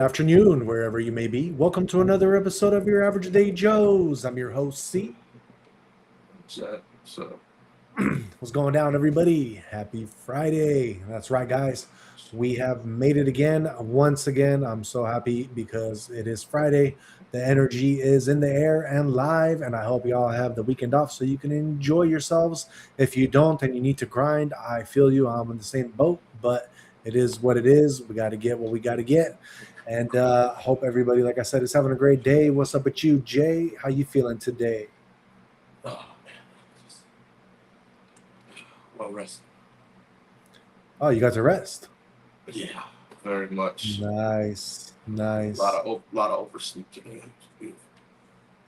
Afternoon, wherever you may be. Welcome to another episode of your Average Day Joes. I'm your host, C. So What's going down, everybody? Happy Friday. That's right, guys. We have made it again. Once again, I'm so happy because it is Friday. The energy is in the air and live, and I hope you all have the weekend off so you can enjoy yourselves. If you don't and you need to grind, I feel you. I'm in the same boat, but it is what it is. We got to get what we got to get. And hope everybody, like I said, is having a great day. What's up with you, Jay? How you feeling today? oh man, just well rested. Oh, you got to rest. Yeah, very much. Nice, A nice. lot of oversleep today.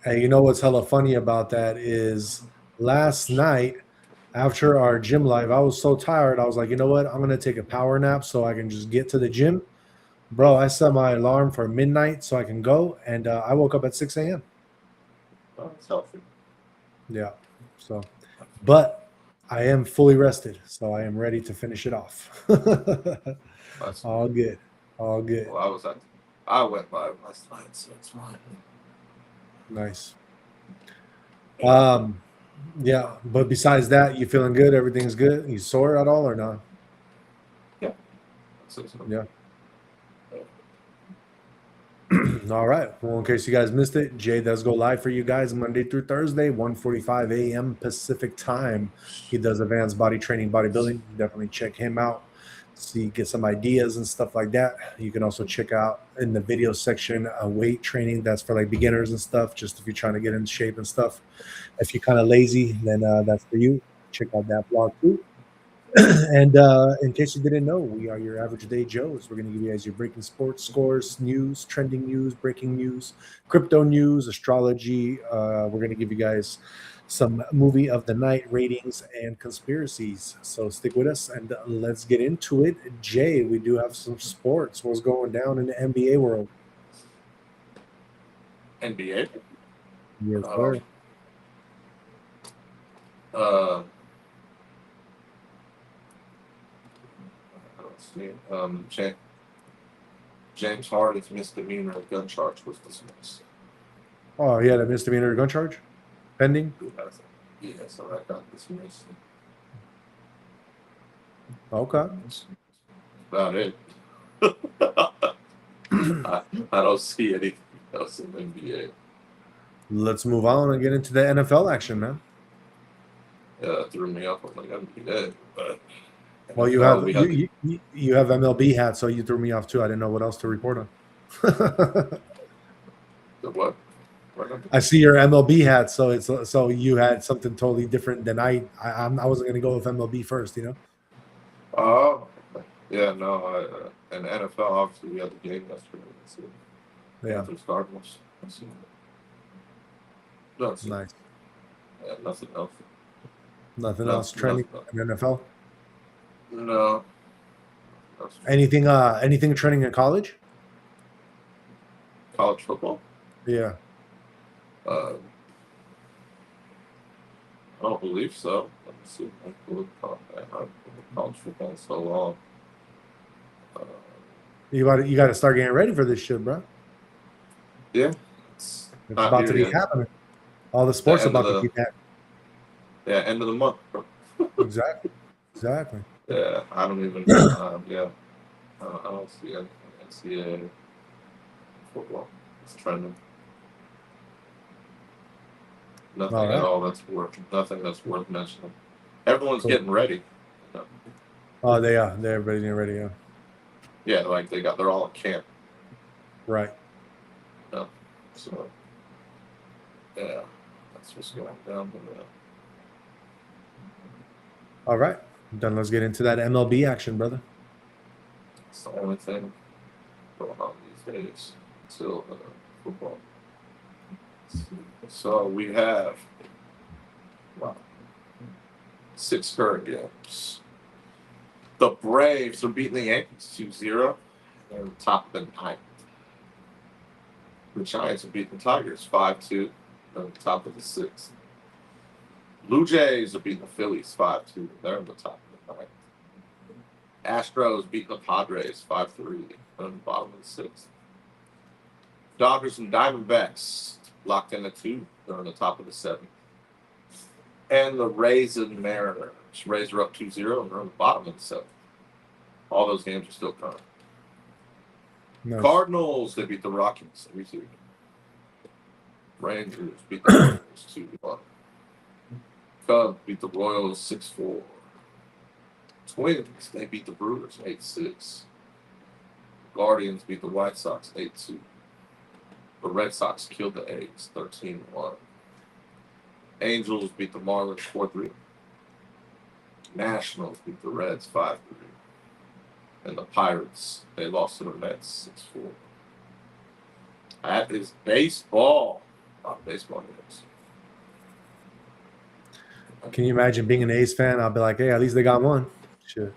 Hey, you know what's hella funny about that is last night after our gym live, I was so tired. I was like, you know what? I'm gonna take a power nap so I can just get to the gym. Bro, I set my alarm for midnight so I can go, and I woke up at 6 a.m. Oh, it's healthy. Yeah, so, but I am fully rested, so I am ready to finish it off. That's All good, all good. well, I went live last night, so it's fine. Nice. Um, yeah, but besides that, you feeling good? Everything's good? You sore at all or not? Yeah. So, Yeah. All right. Well, in case you guys missed it, Jay does go live for you guys Monday through Thursday, 1:45 a.m. Pacific time. He does advanced body training, bodybuilding. Definitely check him out. See, get some ideas and stuff like that. You can also check out in the video section weight training. That's for like beginners and stuff. Just if you're trying to get in shape and stuff. If you're kind of lazy, then that's for you. Check out that blog too. And in case you didn't know, we are your Average Day Joes. We're going to give you guys your breaking sports scores, news, trending news, breaking news, crypto news, astrology. We're going to give you guys some movie of the night ratings and conspiracies. So stick with us and let's get into it. Jay, we do have some sports. What's going down in the NBA world? NBA. Yes, Um, sir. uh, let's see. James Harden's misdemeanor gun charge was dismissed. Oh, yeah, the misdemeanor gun charge pending. Yeah, so that got dismissed. Okay. That's about it. I don't see anything else in the NBA. Let's move on and get into the NFL action, man. Threw me off on the NBA, but Well, you NFL, have we had you have MLB hat, so you threw me off too. I didn't know what else to report on. the what? What? I see your MLB hat, so it's so you had something totally different than I wasn't gonna go with MLB first, you know. Oh, yeah, no. And NFL, obviously, we had the game yesterday. That's it. Yeah, Panthers Cardinals. That's it. That's it. nice. Yeah, nothing else. Nothing No, else trending nothing. in NFL. No. That's Anything trending in college? college football. Yeah. Uh, I don't believe so. Let me see. I haven't college football in so long. Uh, You got to start getting ready for this shit, bro. yeah, it's It's not about to here be yet. happening. All the The sports end of about to the be back. end of the month. Bro. Exactly. Exactly. Yeah, I don't even. Yeah, I don't see anything NCAA football. It's trending. Nothing All at right. all that's worth. Nothing that's worth mentioning. Everyone's Cool. getting ready. You know? Oh, they are. They're everybody getting ready. Yeah. Yeah, like they're all at camp. Right. You know? So yeah, that's what's going down. But, All right. Then let's get into that MLB action, brother. it's the only thing going on these days until football. So we have wow, 6 current games. The Braves are beating the Yankees 2-0. They're on top of the ninth. The Giants are beating the Tigers 5-2. They're on top of the sixth. Blue Jays are beating the Phillies 5-2. They're on the top of the ninth. Astros beating the Padres 5-3. They're on the bottom of the sixth. Dodgers and Diamondbacks locked in at 2. They're on the top of the 7th. And the Rays and Mariners. Rays are up 2-0 and they're on the bottom of the 7th. All those games are still current. Nice. Cardinals, they beat the Rockies 3-2. Rangers beat the Royals 2-1. Cubs beat the Royals 6-4. Twins, they beat the Brewers 8-6. Guardians beat the White Sox 8-2. The Red Sox killed the A's 13-1. Angels beat the Marlins 4-3. Nationals beat the Reds 5-3. And the Pirates, they lost to the Mets 6-4. That is baseball. Baseball games. Can you imagine being an A's fan? I'll be like, hey, at least they got one. Shit.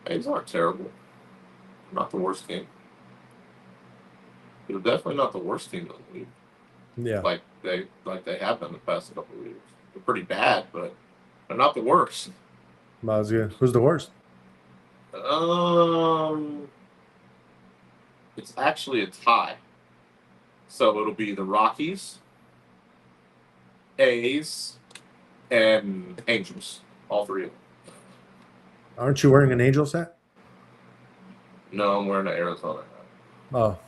A's aren't terrible. Not the worst team. They're definitely not the worst team in the league. Yeah. Like they have been the past couple of years. They're pretty bad, but they're not the worst. That was good. Who's the worst? It's actually a tie. So it'll be the Rockies, A's, and Angels. All 3 of them. Aren't you wearing an Angels hat? No, I'm wearing an Arizona hat. Oh.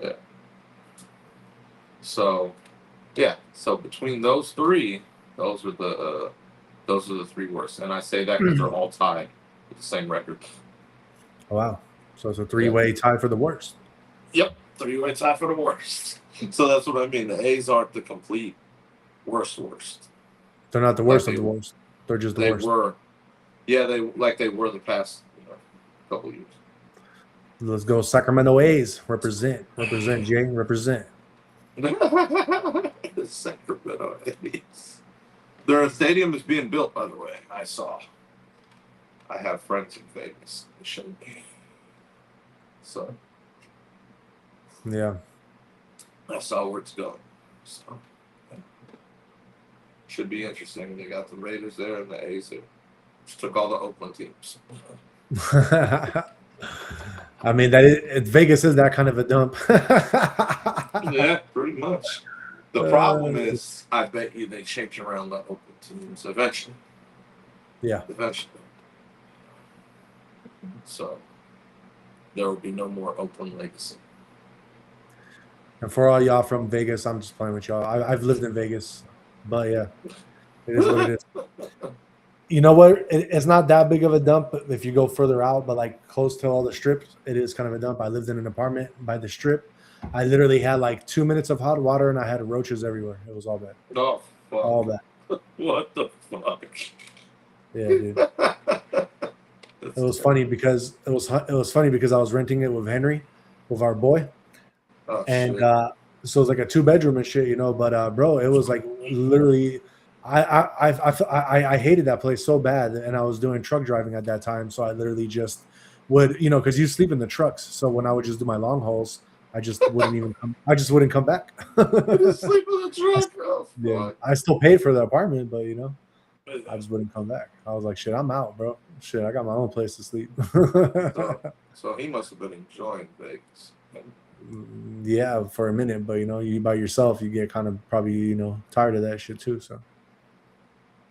Yeah. So, yeah. So between those 3, those are the 3 worst. And I say that because they're all tied with the same record. Oh, wow. So it's a 3-way tie for the worst. Yep. 3-way tie for the worst. So that's what I mean. The A's aren't the complete worst. They're not the worst of the worst. They're just the worst. They were. Yeah, they were the past couple of years. Let's go Sacramento A's. Represent, Jay. Represent. The Sacramento A's. Their stadium is being built, by the way. I saw. I have friends in Vegas. They showed me. So. Yeah. I saw where it's going. So. Should be interesting. They got the Raiders there and the A's there. Just took all the Oakland teams. I mean, Vegas is that kind of a dump. Yeah, pretty much. The problem is, I bet you they change around the Oakland teams eventually. Yeah. Eventually. So, there will be no more Oakland legacy. And for all y'all from Vegas, I'm just playing with y'all. I've lived in Vegas, but yeah, it is what it is. You know what? It's not that big of a dump if you go further out, but like close to all the strips, it is kind of a dump. I lived in an apartment by the strip. I literally had like 2 minutes of hot water and I had roaches everywhere. It was all bad. Oh, fuck. All bad. What the fuck? Yeah, dude. It was funny because I was renting it with Henry, with our boy. Oh, and shit. So it was like a 2-bedroom and shit, but bro, it was like literally I hated that place so bad, and I was doing truck driving at that time, so I literally just would, because you sleep in the trucks, so when I would just do my long hauls, I just wouldn't come back. You just sleep in the truck. Oh, Yeah, fuck. I still paid for the apartment, but I just wouldn't come back. I was like, shit, I'm out, bro. Shit, I got my own place to sleep. So he must have been enjoying Vegas. Yeah, for a minute, but you by yourself, you get kind of probably tired of that shit too. So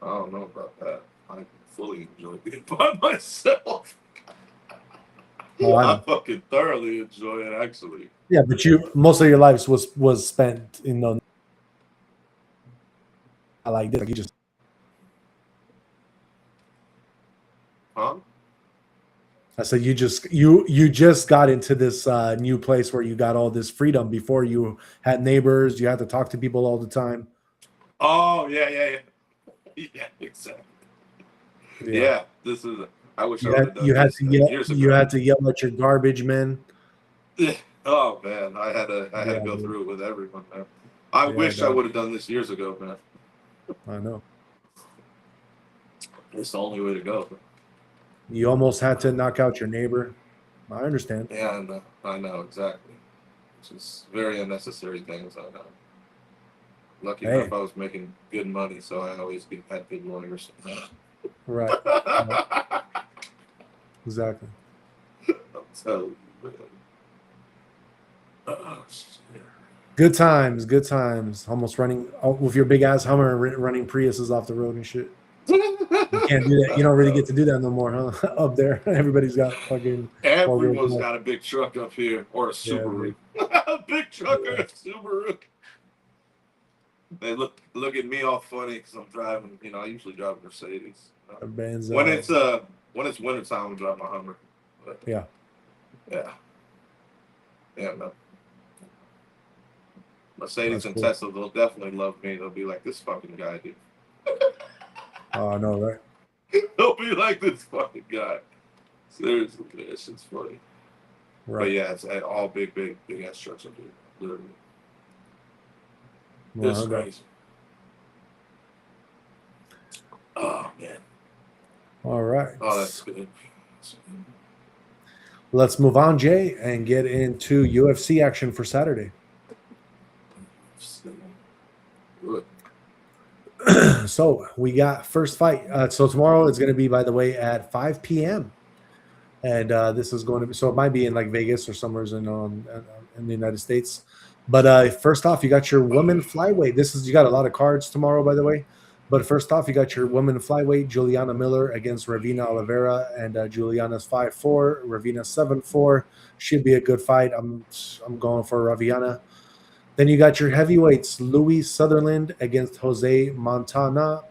I don't know about that. I fully enjoy being by myself. Oh, I I know. fucking thoroughly enjoy it, actually. Yeah, but most of your life was spent I like this. Like you just Huh? I said you just got into this new place where you got all this freedom. Before you had neighbors, you had to talk to people all the time. Oh, yeah, exactly. Yeah, this is. I wish I would have done this years ago. You had to yell at your garbage men. Oh man, I had to go through it with everyone, man. I wish I would have done this years ago, man. I know. It's the only way to go. You almost had to knock out your neighbor. I understand. Yeah, I know exactly. It's just very unnecessary things. I know. Lucky enough, I was making good money, so I always had good lawyers. Right. Exactly. I'm telling you, man. Good times, good times. Almost running with your big ass Hummer, running Priuses off the road and shit. You can't do that. You don't really get to do that no more, huh? Up there, everybody's got fucking. Everyone's got a big truck up here or a Subaru. Yeah, big truck or a Subaru. They look at me all funny because I'm driving. You know, I usually drive a Mercedes. When it's wintertime, I drive my Hummer. But, yeah. No. Mercedes and Tesla, they'll definitely love me. They'll be like, this fucking guy, dude. Oh, I know, right? They'll be like, this fucking guy. Seriously, that shit's funny. Right. But yeah, it's all big ass trucks up here, literally. This is crazy. Oh man. All right. Oh, that's good. Let's move on, Jay, and get into UFC action for Saturday. Good. So we got first fight. So tomorrow it's going to be, by the way, at 5 p.m. And this is going to be, so it might be in like Vegas or somewhere in the United States. But first off, you got your woman flyweight. You got a lot of cards tomorrow, by the way. But first off, you got your woman flyweight, Juliana Miller against Ravina Oliveira, and Juliana's 5'4", Ravina's 7'4". Should be a good fight. I'm going for Raviana. Then you got your heavyweights, Louis Sutherland against Jose Montana.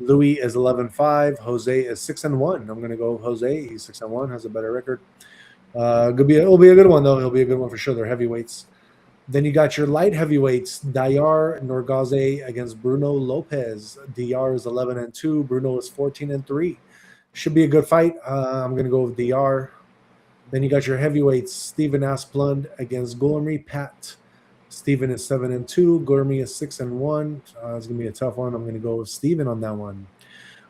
Louis is 11-5. Jose is 6-1. I'm going to go with Jose. He's 6-1, has a better record. It'll be a good one, though. It'll be a good one for sure. They're heavyweights. Then you got your light heavyweights, Dayar Norgaze against Bruno Lopez. Dayar is 11-2. Bruno is 14-3. Should be a good fight. I'm going to go with Dayar. Then you got your heavyweights, Stephen Asplund against Gulmi Pat. Stephen is 7-2. Gurmi is 6-1. It's going to be a tough one. I'm going to go with Stephen on that one.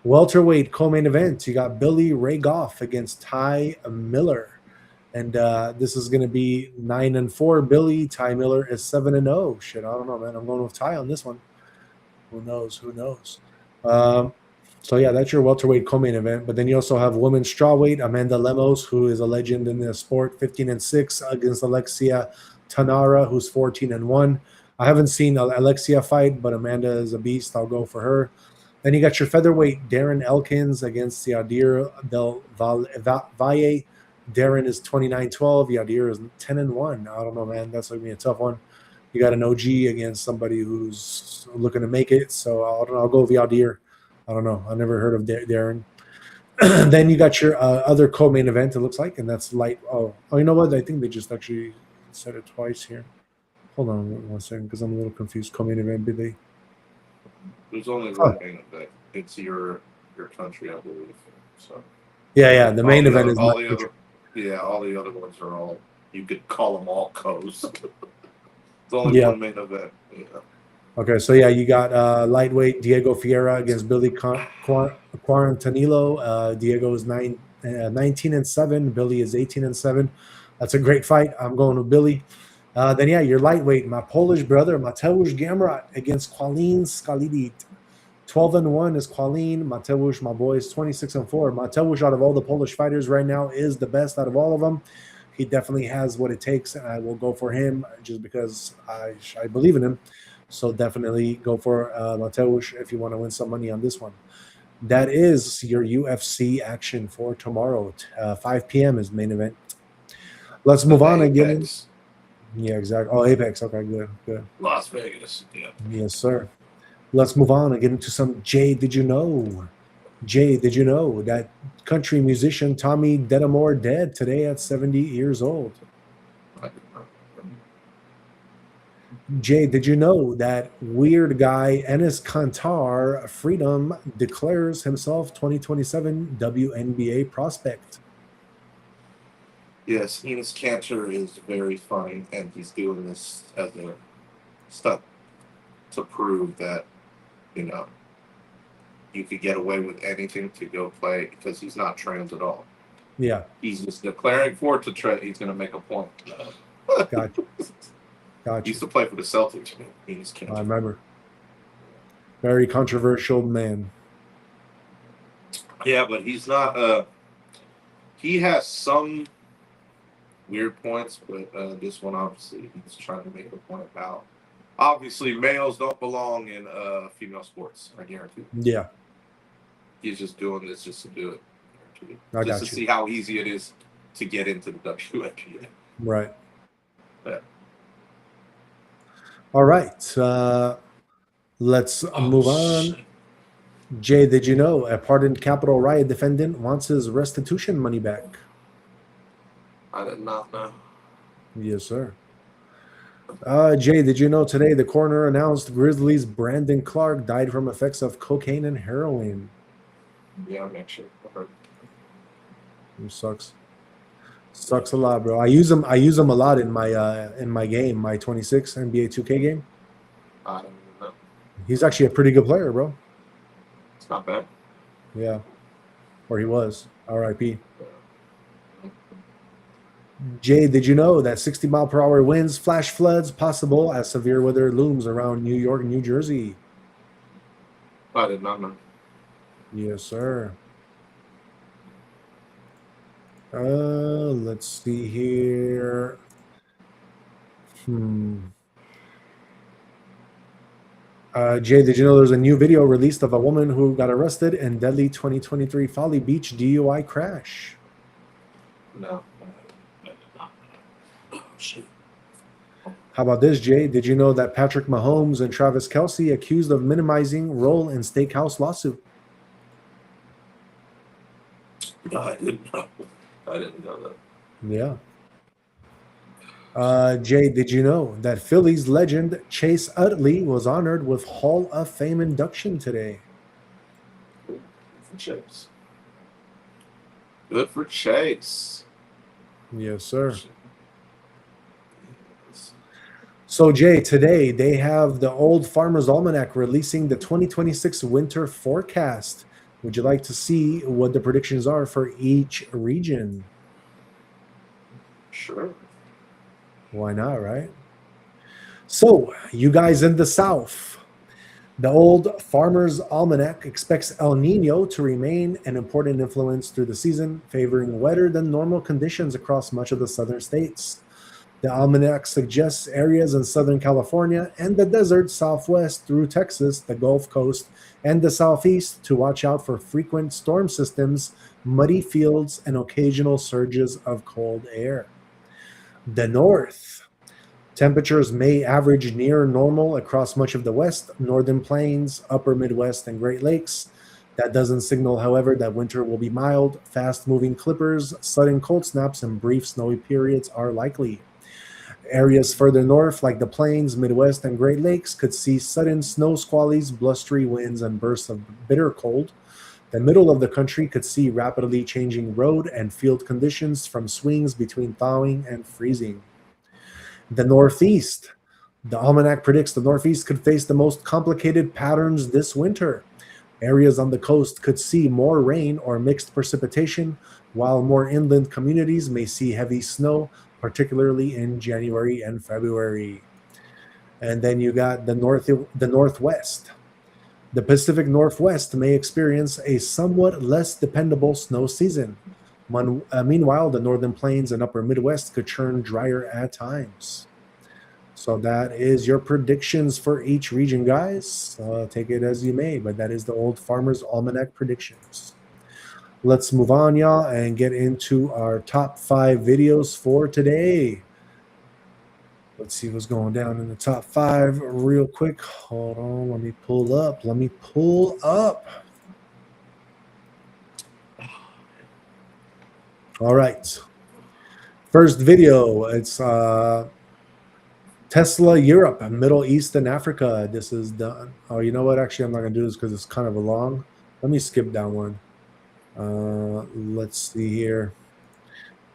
Welterweight co-main event. You got Billy Ray Goff against Ty Miller. And this is going to be 9-4. Billy. Ty Miller is 7-0. Shit, I don't know, man. I'm going with Ty on this one. Who knows? So, yeah, that's your welterweight co-main event. But then you also have women's strawweight, Amanda Lemos, who is a legend in the sport, 15-6 against Alexia Tanara, who's 14-1. I haven't seen Alexia fight, but Amanda is a beast. I'll go for her. Then you got your featherweight, Darren Elkins against Yadir Del Valle. Darren is 29-12. Yadir is 10-1. I don't know, man. That's going to be a tough one. You got an OG against somebody who's looking to make it. So I'll go with Yadir. I don't know. I never heard of Darren. Then you got your other co-main event, it looks like, and that's light. Oh, you know what? I think they just actually said it twice here. Hold on 1 second, because I'm a little confused. Co-main event, did they? There's only one main event. It's your country, I believe. So. Yeah. The main event is all the other ones are all. You could call them all co's. It's only one main event. Yeah. Okay, so you got lightweight Diego Fiera against Billy Quarantanillo. Diego is 19-7. Billy is 18-7. That's a great fight. I'm going with Billy. Then your lightweight, my Polish brother, Mateusz Gamrot against Qualin Skalidit. 12-1 is Qualin. Mateusz, my boy, is 26-4. Mateusz, out of all the Polish fighters right now, is the best out of all of them. He definitely has what it takes, and I will go for him just because I believe in him. So definitely go for Mateusz if you want to win some money on this one. That is your UFC action for tomorrow. 5 p.m. is main event. Let's move on again. Yeah, exactly. Oh, Apex. Okay, good. Las Vegas. Yeah. Yes, sir. Let's move on and get into some Jay, did you know? Jay, did you know that country musician Tommy Dedamore dead today at 70 years old? Jay, did you know that weird guy Enes Kantar Freedom declares himself 2027 WNBA prospect? Yes, Enes Kanter is very funny, and he's doing this as a stunt to prove that, you could get away with anything to go play because he's not trans at all. Yeah. He's just declaring for it to try. He's going to make a point. Gotcha. He used to play for the Celtics. I remember. Very controversial man. Yeah, but he's not. He has some weird points, but this one obviously he's trying to make a point about. Obviously, males don't belong in female sports. I guarantee. Yeah, He's just doing this just to do it. I Just got to you. see how easy it is to get into the WNBA. Right. Yeah. All right. Let's move on. Jay, did you know a pardoned Capitol riot defendant wants his restitution money back? I did not know. Yes, sir. Jay, did you know today the coroner announced Grizzlies Brandon Clark died from effects of cocaine and heroin? Yeah, I'm actually. It sucks. Sucks a lot, bro. I use them a lot in my game, my 26 NBA 2K game. I don't even know. He's actually a pretty good player, bro. It's not bad. Yeah. Or he was. R.I.P. Jay, did you know that 60-mile-per-hour winds, flash floods possible as severe weather looms around New York and New Jersey? I did not know. Yes, sir. Let's see here. Jay, did you know there's a new video released of a woman who got arrested in deadly 2023 Folly Beach DUI crash? No. Oh, shit. How about this, Jay? Did you know that Patrick Mahomes and Travis Kelce accused of minimizing role in steakhouse lawsuit? No, I didn't know. I didn't know that. Yeah. Jay, did you know that Phillies legend Chase Utley was honored with Hall of Fame induction today? Good for Chase. Good for Chase. Yes, sir. So, Jay, today they have the Old Farmer's Almanac releasing the 2026 winter forecast. Would you like to see what the predictions are for each region? Sure. Why not, right? So, you guys in the South, the Old Farmer's Almanac expects El Nino to remain an important influence through the season, favoring wetter than normal conditions across much of the southern states. The almanac suggests areas in Southern California and the desert southwest through Texas, the Gulf Coast, and the southeast to watch out for frequent storm systems, muddy fields, and occasional surges of cold air. The north. Temperatures may average near normal across much of the west, northern plains, upper Midwest, and Great Lakes. That doesn't signal, however, that winter will be mild. Fast-moving clippers, sudden cold snaps, and brief snowy periods are likely. Areas further north, like the plains, Midwest, and Great Lakes, could see sudden snow squallies, blustery winds, and bursts of bitter cold. The middle of the country could see rapidly changing road and field conditions from swings between thawing and freezing. The Northeast. The almanac predicts the Northeast could face the most complicated patterns this winter. Areas on the coast could see more rain or mixed precipitation, while more inland communities may see heavy snow, particularly in January and February. And then you got the Northwest. The Pacific Northwest may experience a somewhat less dependable snow season. Meanwhile, the Northern Plains and Upper Midwest could turn drier at times. So that is your predictions for each region, guys. Take it as you may, but that is the Old Farmer's Almanac predictions. Let's move on, y'all, and get into our top 5 videos for today. Let's see what's going down in the top 5 real quick. Hold on, let me pull up. All right. First video, it's Tesla Europe, Middle East, and Africa. This is done. Oh, you know what? Actually, I'm not going to do this because it's kind of a long. Let me skip down one. Let's see here.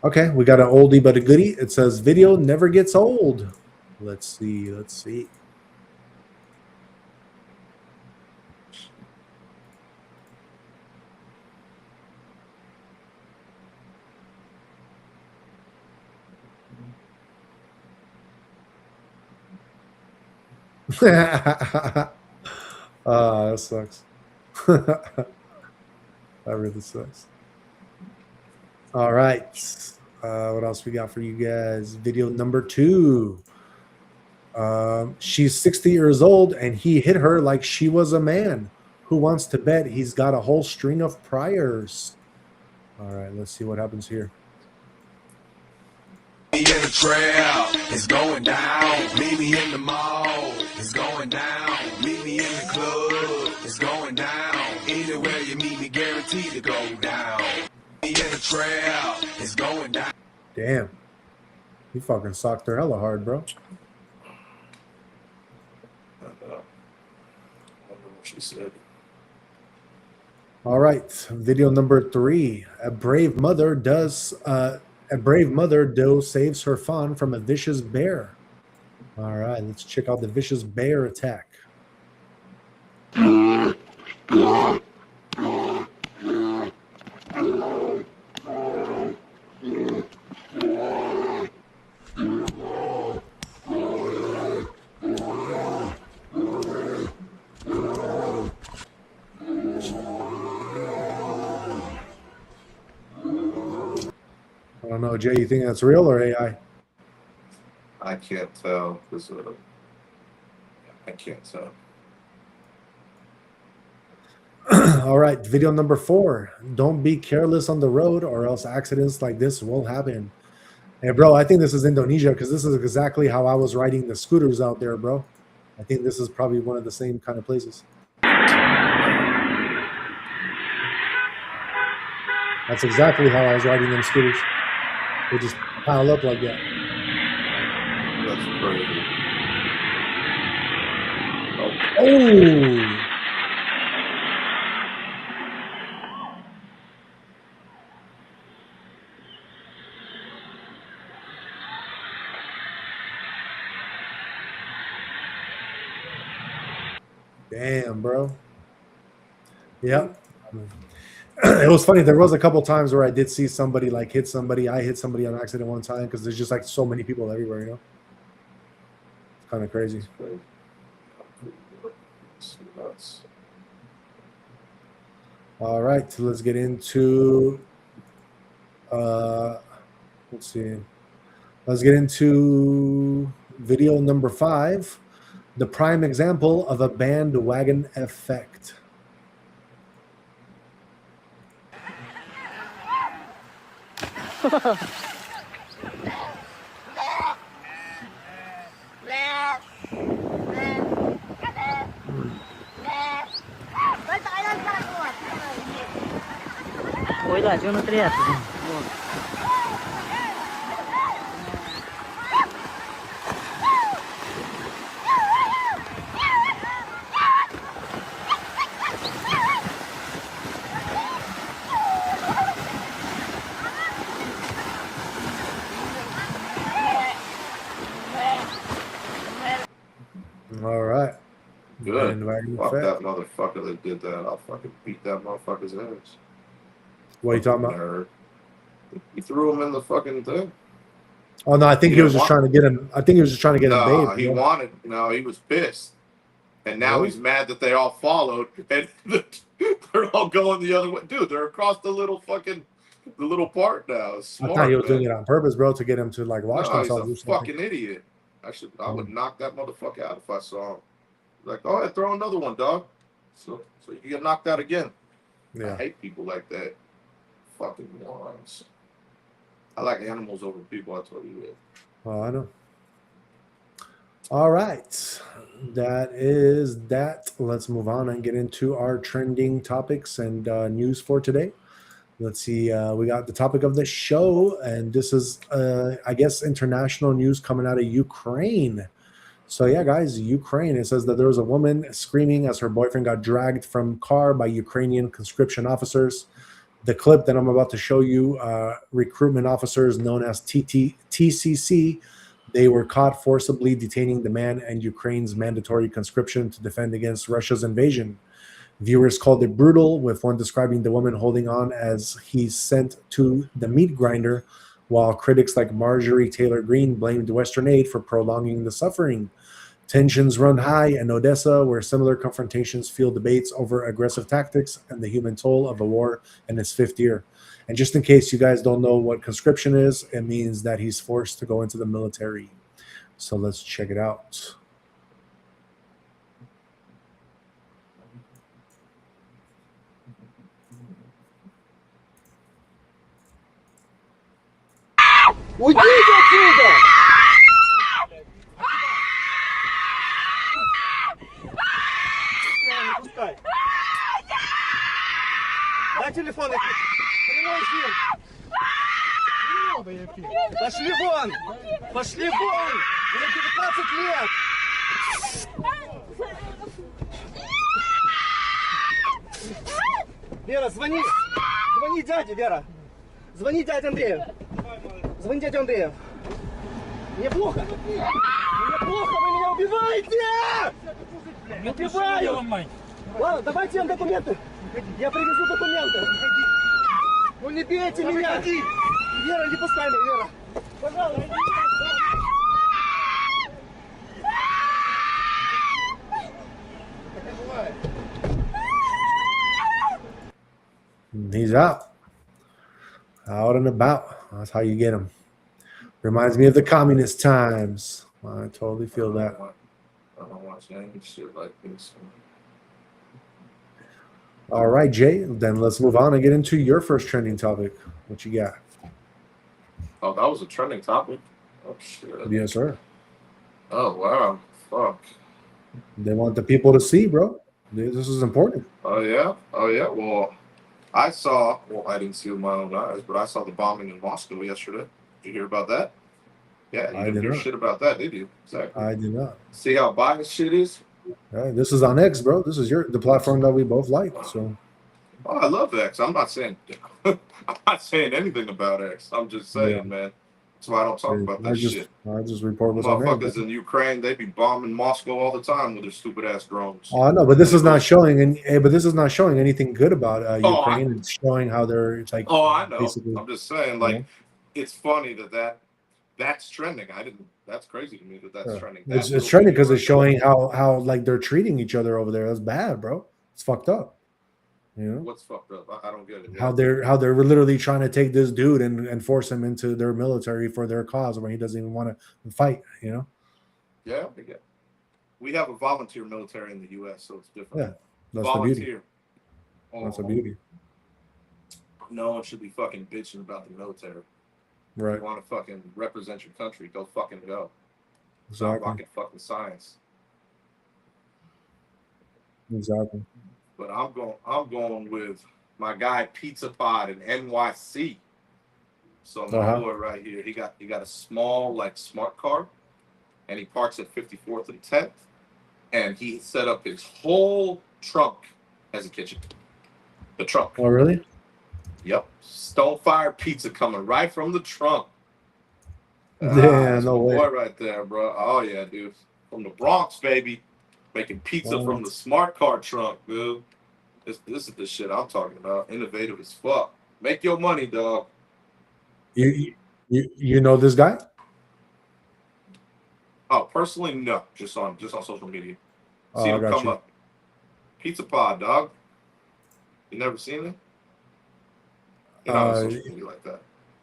Okay, we got an oldie but a goodie. It says video never gets old. Let's see. That sucks. That really sucks. All right. What else we got for you guys? Video number 2. She's 60 years old and he hit her like she was a man. Who wants to bet he's got a whole string of priors? All right, let's see what happens here. Me in the trail, it's going down. Meet me in the mall, it's going down. Meet me in the club, it's going down. Anywhere you meet me, guaranteed to go down. Me in the trail, it's going down. Damn. He fucking socked her hella hard, bro. I don't know what she said. All right, video number 3. A brave mother doe saves her fawn from a vicious bear. All right, let's check out the vicious bear attack. I don't know, Jay, you think that's real or AI? I can't tell because I can't tell. All right, video number 4. Don't be careless on the road or else accidents like this will happen. Hey, bro, I think this is Indonesia because this is exactly how I was riding the scooters out there, bro. I think this is probably one of the same kind of places. That's exactly how I was riding them scooters. They just pile up like that. That's crazy. Oh! Damn, bro. Yep. It was funny. There was a couple times where I did see somebody like hit somebody. I hit somebody on accident one time because there's just like so many people everywhere, you know? It's kind of crazy. All right, so let's get into let's see. Let's get into video number 5, the prime example of a bandwagon effect. Oi lá, tinha no treto. All right. Good. Bandwagon Fuck effect. that motherfucker that did that. I'll fucking beat that motherfucker's ass. What are you talking about? Nerd. He threw him in the fucking thing. Oh no, I think He he was didn't just want- trying to get him. I think he was just trying to get him No, bathed. he bro. wanted. No, he was pissed, and now Really? he's mad that they all followed, and they're all going the other way. Dude, they're across the little part now. It's I smart, thought he was man. doing it on purpose, bro, to get him to like wash No, he's themselves a or something. fucking idiot. I would knock that motherfucker out if I saw him. Like, oh, yeah, throw another one, dog. So you can get knocked out again. I Yeah. hate people like that. Fucking morons. I like animals over people. I told you that. Oh, I know. All right. That is that. Let's move on and get into our trending topics and news for today. Let's see. We got the topic of the show, and this is, I guess, international news coming out of Ukraine. So, yeah, guys, Ukraine. It says that there was a woman screaming as her boyfriend got dragged from car by Ukrainian conscription officers. The clip that I'm about to show you, recruitment officers known as TCC, they were caught forcibly detaining the man and Ukraine's mandatory conscription to defend against Russia's invasion. Viewers called it brutal, with one describing the woman holding on as he's sent to the meat grinder, while critics like Marjorie Taylor Greene blamed Western aid for prolonging the suffering. Tensions run high in Odessa, where similar confrontations fuel debates over aggressive tactics and the human toll of a war in its 5th year. And just in case you guys don't know what conscription is, it means that he's forced to go into the military. So let's check it out. Уйдите отсюда! Не пускай. Дай телефон. Прямой эфир. Пошли вон! Пошли вон! Мне 19 лет! Вера, звони! Звони дяде, Вера! Звони дяде Андрею! Звони дяде Андрею! Мне плохо! Мне плохо! Вы меня убиваете! Убиваю! Ладно, давайте им документы! Я привезу документы! Ну не бейте меня! Вера, не пускай меня, Вера! Пожалуйста! He's out and about. That's how you get him. Reminds me of the communist times. I totally feel that. I don't watch any shit like this. All right, Jay, then let's move on and get into your first trending topic. What you got? Oh, that was a trending topic? Oh, shit. Yes, sir. Oh, wow. Fuck. They want the people to see, bro. This is important. Oh, yeah? Oh, yeah? Well, I didn't see with my own eyes, but I saw the bombing in Moscow yesterday. Did you hear about that? Yeah, you didn't hear shit about that, did you? Exactly. I did not. See how biased shit is? This is on X, bro. This is the platform that we both like. So, oh, I love X. I'm not saying anything about X. I'm just saying, man. That's why I don't talk about that shit. I just report what's on Motherfuckers in Ukraine, they be bombing Moscow all the time with their stupid ass drones. Oh, I know, but this is not showing anything good about Ukraine. It's showing how they're like. Oh, I know. Basically, I'm just saying, like, it's funny that's trending. That's crazy to me that's trending. It's trending because it's showing how like they're treating each other over there. That's bad, bro. It's fucked up. You know what's fucked up? I don't get it. How they're literally trying to take this dude and force him into their military for their cause when he doesn't even want to fight. You know. Yeah, we have a volunteer military in the U.S., so it's different. Yeah, that's volunteer. The beauty. Oh, that's the beauty. No one should be fucking bitching about the military. Right. If you want to fucking represent your country, go fucking go. Exactly. Stop rocket fucking science. Exactly. But I'm going with my guy Pizza Pod in NYC. So my boy right here, he got a small like smart car, and he parks at 54th and 10th, and he set up his whole trunk as a kitchen. The trunk. Oh really? Yep. Stonefire pizza coming right from the trunk. Yeah, no way. Boy right there, bro. Oh yeah, dude. From the Bronx, baby. Making pizza from the smart car trunk, dude. This is the shit I'm talking about. Innovative as fuck. Make your money, dog. You know this guy? Oh, personally, no. Just on social media. See him come up. Pizza Pod, dog. You never seen him? Not on social media like that.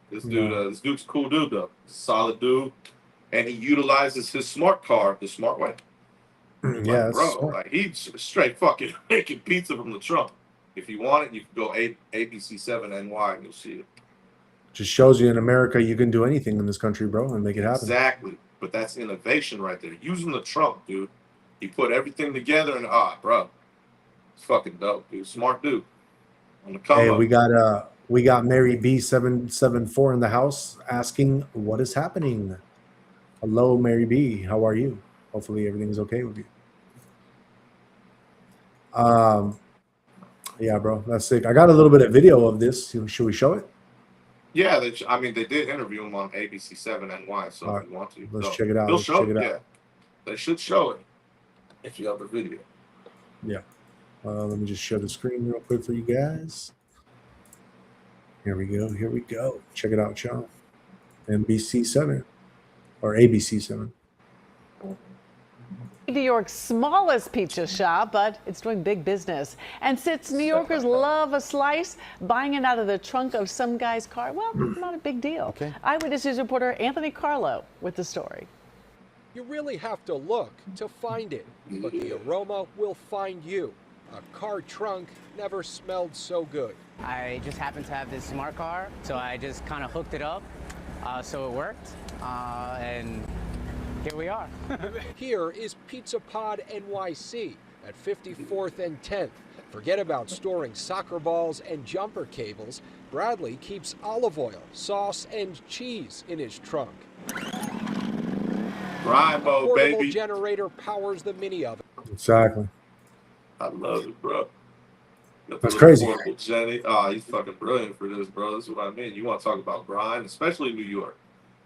This dude's a cool dude though. Solid dude. And he utilizes his smart car the smart way. Yeah, like, bro, like he's straight fucking making pizza from the trunk. If you want it, you can go ABC7NY and you'll see it. Just shows you in America you can do anything in this country, bro, and make it happen. Exactly. But that's innovation right there. Using the trunk, dude. He put everything together and bro. It's fucking dope, dude. Smart dude. On the come Hey, up. we got Mary B774 in the house asking what is happening. Hello, Mary B. How are you? Hopefully everything is okay with you. Yeah, bro, that's sick. I got a little bit of video of this. Should we show it? Yeah, they did interview him on ABC7NY, so if you want to. Let's check it out. They'll show it, yeah. They should show it if you have the video. Yeah. Let me just share the screen real quick for you guys. Here we go. Check it out, y'all. NBC7 or ABC7. New York's smallest pizza shop, but it's doing big business. And since New Yorkers love a slice, buying it out of the trunk of some guy's car, well, not a big deal. Okay. Eyewitness News reporter Anthony Carlo with the story. You really have to look to find it, but the aroma will find you. A car trunk never smelled so good. I just happened to have this smart car, so I just kind of hooked it up, so it worked, and here we are. Here is Pizza Pod NYC at 54th and 10th. Forget about storing soccer balls and jumper cables. Bradley keeps olive oil, sauce, and cheese in his trunk. Grind mode, Portable baby. generator powers the mini oven. Exactly. I love it, bro. That's crazy. Jenny. Oh, he's fucking brilliant for this, bro. That's what I mean. You want to talk about grind, especially New York.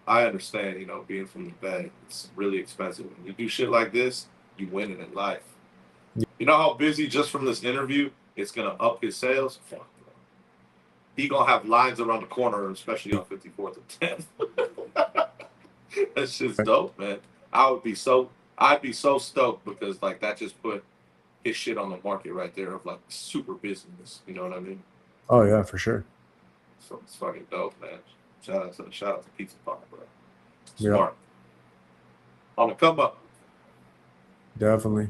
I understand, you know, being from the Bay, it's really expensive. When you do shit like this, you win it in life. You know how busy just from this interview, it's going to up his sales? Fuck, bro. He going to have lines around the corner, especially on 54th and 10th. That shit's dope, man. I'd be so stoked because, like, that just put his shit on the market right there of, like, super business. You know what I mean? Oh yeah, for sure. So it's fucking dope, man. Shout out to Pizza Pop, bro. Yeah. Smart. On the come up. Definitely.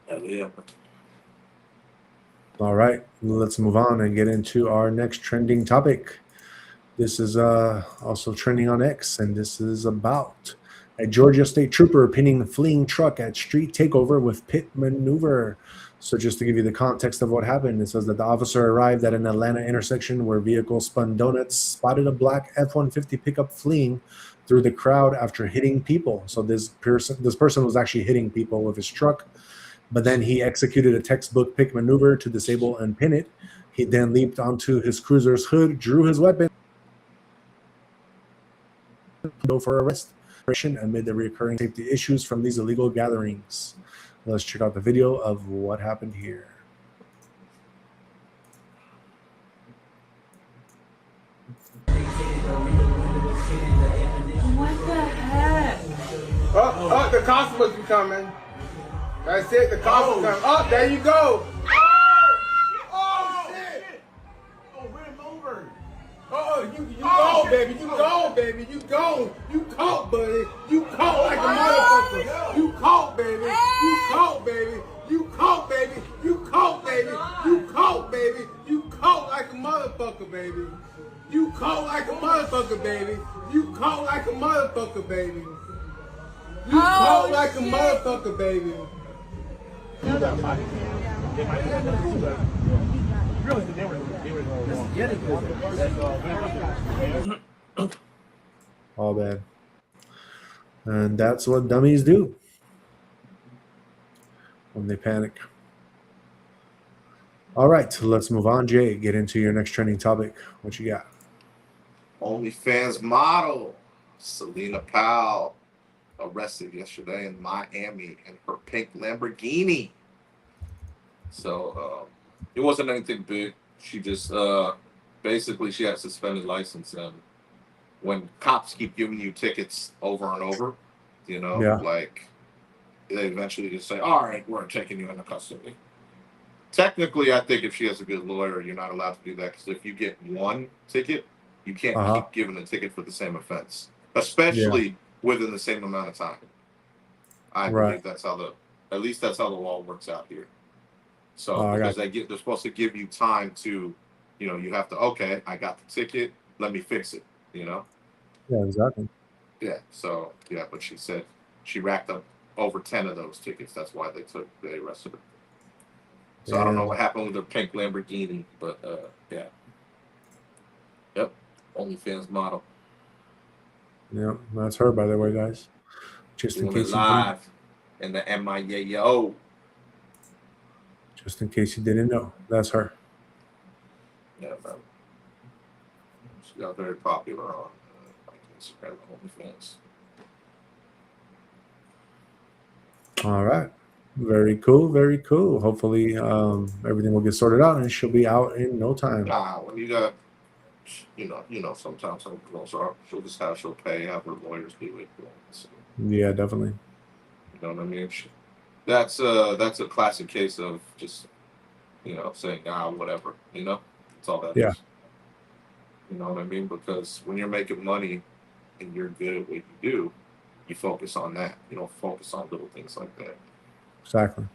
Hell yeah. All right, let's move on and get into our next trending topic. This is also trending on X, and this is about a Georgia state trooper pinning fleeing truck at street takeover with pit maneuver. So just to give you the context of what happened, it says that the officer arrived at an Atlanta intersection where vehicles spun donuts, spotted a black F-150 pickup fleeing through the crowd after hitting people. So this person was actually hitting people with his truck, but then he executed a textbook pick maneuver to disable and pin it. He then leaped onto his cruiser's hood, drew his weapon, go for arrest amid the recurring safety issues from these illegal gatherings. Let's check out the video of what happened here. What the heck? Oh, the cops must be coming. That's it, the cops are coming. Oh, there you go. Oh, shit. Oh, ran him over. Oh, you go, baby. You go, baby. You go. You caught, buddy. You caught like a motherfucker. You caught, baby. You caught, baby. You caught, baby. You caught, baby. You caught, baby. You caught like a motherfucker, baby. You caught like a motherfucker, baby. You caught like a motherfucker, baby. You caught like a motherfucker, baby. All bad. And that's what dummies do when they panic. All right, so let's move on. Jay, get into your next trending topic. What you got? OnlyFans model Selena Powell arrested yesterday in Miami in her pink Lamborghini. So it wasn't anything big. She just basically she had a suspended license, and when cops keep giving you tickets over and over, you know, Yeah. like they eventually just say, "All right, we're taking you into custody." Technically, I think if she has a good lawyer, you're not allowed to do that because if you get one ticket, you can't keep giving a ticket for the same offense, especially within the same amount of time. I believe that's how at least that's how the law works out here. So because they're supposed to give you time to, you know, you have to, okay, I got the ticket, let me fix it, you know? Yeah, exactly. Yeah. So yeah, but she said she racked up over 10 of those tickets. That's why they arrested her. So I don't know what happened with the pink Lamborghini, but yeah. Yep. OnlyFans model. Yeah, that's her, by the way, guys. Just in case live in the MIAO. Just in case you didn't know, that's her. Yeah, man. She got very popular on Instagram and OnlyFans. All right. Very cool. Very cool. Hopefully everything will get sorted out and she'll be out in no time. Nah, when you got, you know, sometimes some girls are, she'll pay, have her lawyers do it. So, Yeah, definitely. You know what I mean? That's a classic case of just, saying, whatever, that's all that Yeah. is. You know what I mean? Because when you're making money and you're good at what you do, you focus on that. You don't focus on little things like that. Exactly.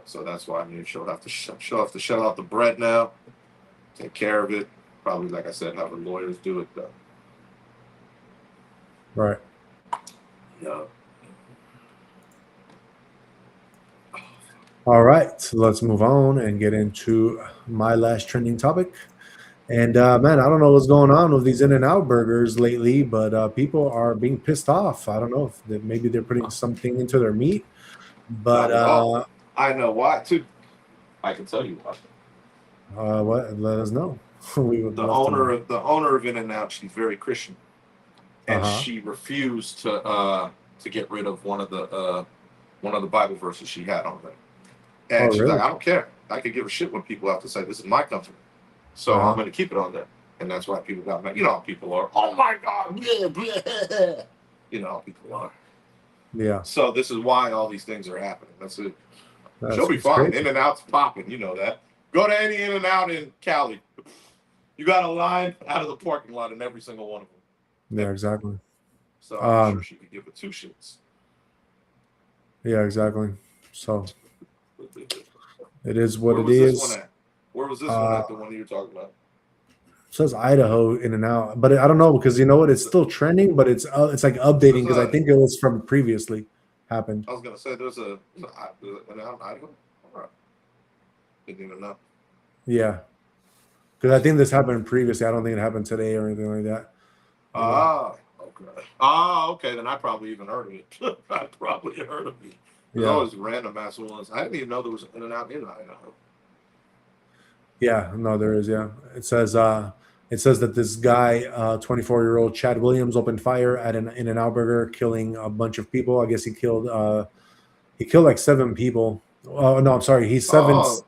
So that's why she'll have to shell out the bread now, take care of it. Probably, like I said, have the lawyers do it though. Right. Yeah. All right, so let's move on and get into my last trending topic. And man, I don't know what's going on with these In-N-Out burgers lately, but people are being pissed off. I don't know if maybe they're putting something into their meat, but I know why too. I can tell you why. what? Let us know. We would The love to know. owner of In-N-Out, she's very Christian, and Uh-huh. she refused to get rid of one of the Bible verses she had on there. And Oh, she's really? like, I don't care. I could give a shit when people have to say this is my company, so Uh-huh. I'm going to keep it on there. And that's why people got mad. You know how people are. Oh my God! Yeah, bleh. You know how people are. Yeah, So this is why all these things are happening. That's it. She'll be it's fine. crazy. In-N-Out's popping. You know that. Go to any In-N-Out in Cali. You got a line out of the parking lot in every single one of them. Yeah, exactly. So I'm sure she could give it 2 shits. Yeah, exactly. So it is what Where it was this is. one at? Where was this one at? The one you're talking about? It says Idaho In-N-Out, but I don't know because you know what? It's still trending, but it's like updating because I think it was from previously happened. I was gonna say there's an In-N-Out in Idaho. All right. Didn't even know. Yeah, because I think this happened previously. I don't think it happened today or anything like that. Okay. Then I probably even heard of it. I probably heard of it. There's Yeah. always random ass ones. I didn't even know there was an In-N-Out in Idaho. Yeah, no, there is. Yeah, it says that this guy, 24-year-old Chad Williams, opened fire at an In-N-Out burger, killing a bunch of people. I guess he killed like 7 people. Oh no, I'm sorry. Oh,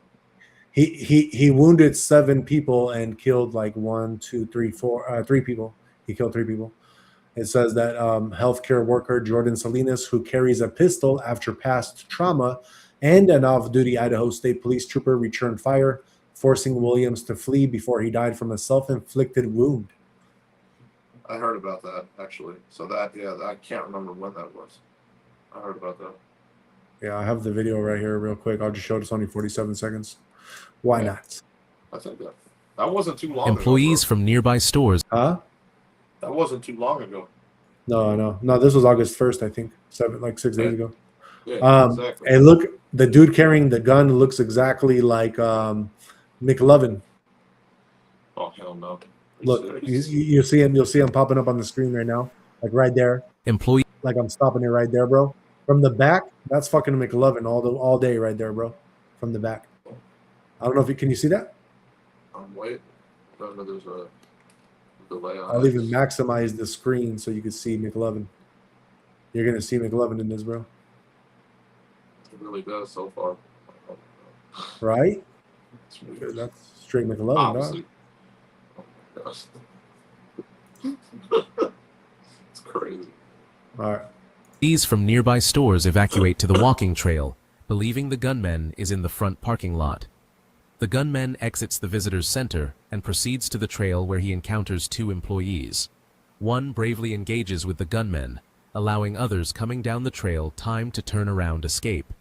He wounded 7 people and killed like 1, 2, 3, 4, 3 people. He killed 3 people. It says that healthcare worker Jordan Salinas, who carries a pistol after past trauma, and an off-duty Idaho State Police trooper returned fire, forcing Williams to flee before he died from a self-inflicted wound. I heard about that actually. So I can't remember when that was. I heard about that. Yeah, I have the video right here real quick. I'll just show it. It's only 47 seconds. Why not? I think that wasn't too long Employees ago. from nearby stores. Huh? That wasn't too long ago. No. This was August 1st, I think. 6 days ago. Yeah, exactly. Hey, look, the dude carrying the gun looks exactly like McLovin. Oh hell no. Look, you see him. You'll see him popping up on the screen right now, like right there. Employee Like I'm stopping it right there, bro. From the back, that's fucking McLovin all day right there, bro. From the back. I don't know if can you see that? I'm waiting. I don't know there's a delay on I'll this. even maximize the screen so you can see McLovin. You're gonna see McLovin in this, bro. It really does so far. Right? It's weird. That's straight McLovin, dog. Obviously. Oh my gosh. It's crazy. All right. Employees from nearby stores evacuate to the walking trail, believing the gunman is in the front parking lot. The gunman exits the visitor's center and proceeds to the trail where he encounters 2 employees. One bravely engages with the gunman, allowing others coming down the trail time to turn around escape.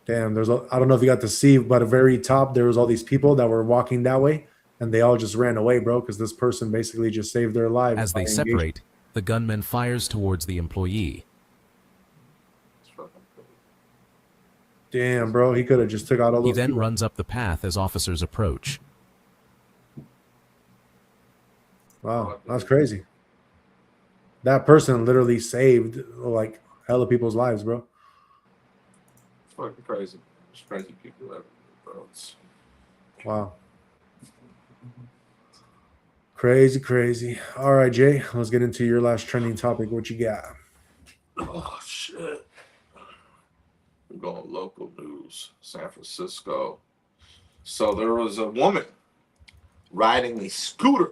Damn, I don't know if you got to see, but at the very top, there was all these people that were walking that way, and they all just ran away, bro, because this person basically just saved their lives. As they separate, the gunman fires towards the employee. It's fucking crazy. Damn, bro, he could have just took out all those He then people. runs up the path as officers approach. Wow, that's crazy. That person literally saved like hella people's lives, bro. It's fucking crazy. There's crazy people everywhere, bro. Wow. Crazy. All right, Jay, let's get into your last trending topic. What you got? Oh shit. We're going local news, San Francisco. So there was a woman riding a scooter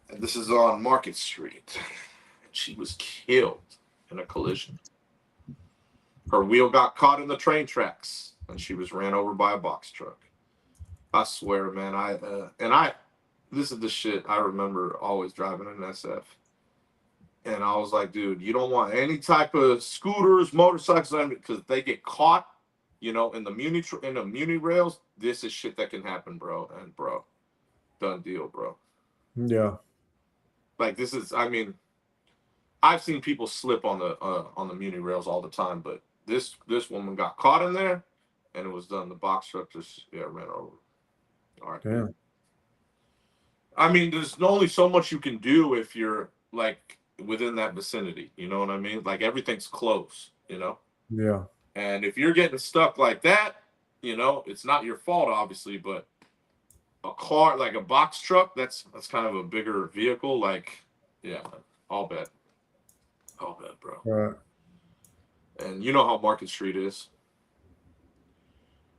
And this is on Market Street. She was killed in a collision. Her wheel got caught in the train tracks, and she was ran over by a box truck. I swear, man, this is the shit I remember always driving an SF. And I was like, dude, you don't want any type of scooters, motorcycles, because they get caught, in the muni rails. This is shit that can happen, bro. And bro, done deal, bro. Yeah. Like this is, I mean, I've seen people slip on the muni rails all the time, but this woman got caught in there, and it was done. The box truck just ran over. All right. Damn. I mean, there's only so much you can do if you're like within that vicinity. You know what I mean? Like everything's close. Yeah. And if you're getting stuck like that, it's not your fault, obviously, but a car like a box truck, that's kind of a bigger vehicle. Like, yeah, all bad, bro. Right. And you know how Market Street is.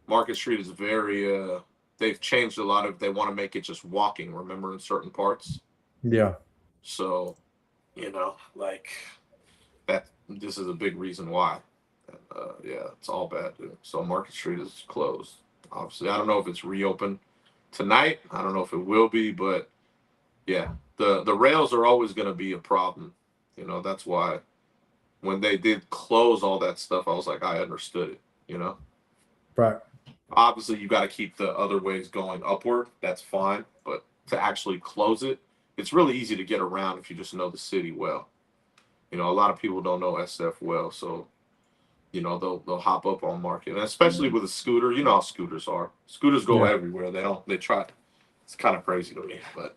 Market Street is very they've changed a lot of. They want to make it just walking. Remember, in certain parts. Yeah. So, like that. This is a big reason why. Yeah, it's all bad, dude. So Market Street is closed. Obviously, I don't know if it's reopened tonight. I don't know if it will be, but yeah, the rails are always going to be a problem. That's why when they did close all that stuff, I was like, I understood it. Right. Obviously, you got to keep the other ways going upward. That's fine, but to actually close it, it's really easy to get around if you just know the city well. A lot of people don't know SF well, so they'll hop up on Market, and especially with a scooter. You know how scooters are. Scooters go everywhere. They try. It's kind of crazy to me, but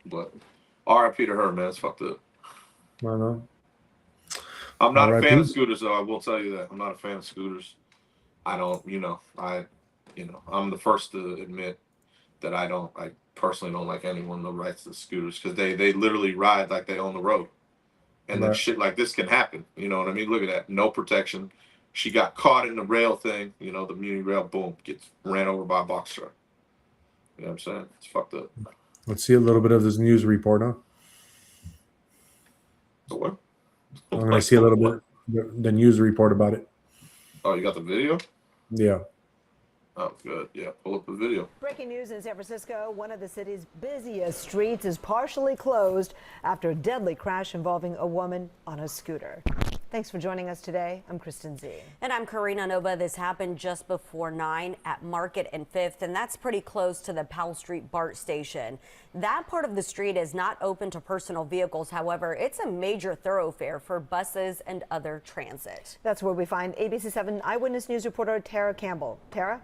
but RIP to her, man. It's fucked up. I know. I'm not a fan of scooters, though. I will tell you that I'm not a fan of scooters. I don't, I'm the first to admit that I personally don't like anyone that rides the scooters, because they literally ride like they own the road. And then shit like this can happen. You know what I mean? Look at that. No protection. She got caught in the rail thing, the muni rail, boom, gets ran over by a box truck. You know what I'm saying? It's fucked up. Let's see a little bit of this news report, huh? So what? I'm going to see a little bit the news report about it. Oh, you got the video? Yeah. Oh, good. Yeah, pull up the video. Breaking news in San Francisco. One of the city's busiest streets is partially closed after a deadly crash involving a woman on a scooter. Thanks for joining us today. I'm Kristen Z. And I'm Karina Nova. This happened just before 9 at Market and 5th, and that's pretty close to the Powell Street BART station. That part of the street is not open to personal vehicles. However, it's a major thoroughfare for buses and other transit. That's where we find ABC 7 Eyewitness News reporter Tara Campbell. Tara?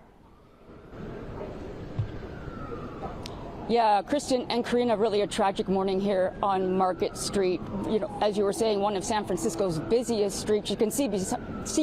Yeah, Kristen and Karina, really a tragic morning here on Market Street. As you were saying, one of San Francisco's busiest streets. You can see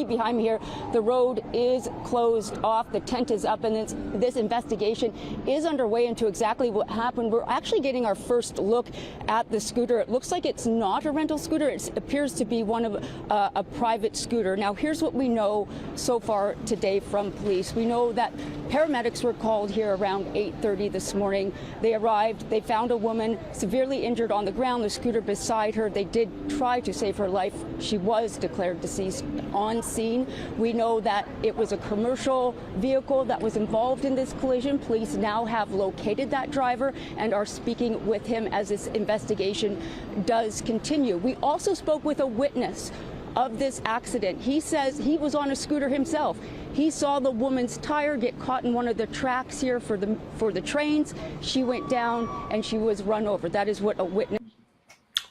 behind me here, the road is closed off, the tent is up, and this investigation is underway into exactly what happened. We're actually getting our first look at the scooter. It looks like it's not a rental scooter. It appears to be one of a private scooter. Now, here's what we know so far today from police. We know that paramedics were called here around 8:30 this morning. They arrived, they found a woman severely injured on the ground, the scooter beside her. They did try to save her life. She was declared deceased on scene. We know that it was a commercial vehicle that was involved in this collision. Police now have located that driver and are speaking with him as this investigation does continue. We also spoke with a witness of this accident. He says he was on a scooter himself. He saw the woman's tire get caught in one of the tracks here for the trains. She went down and she was run over. That is what a witness.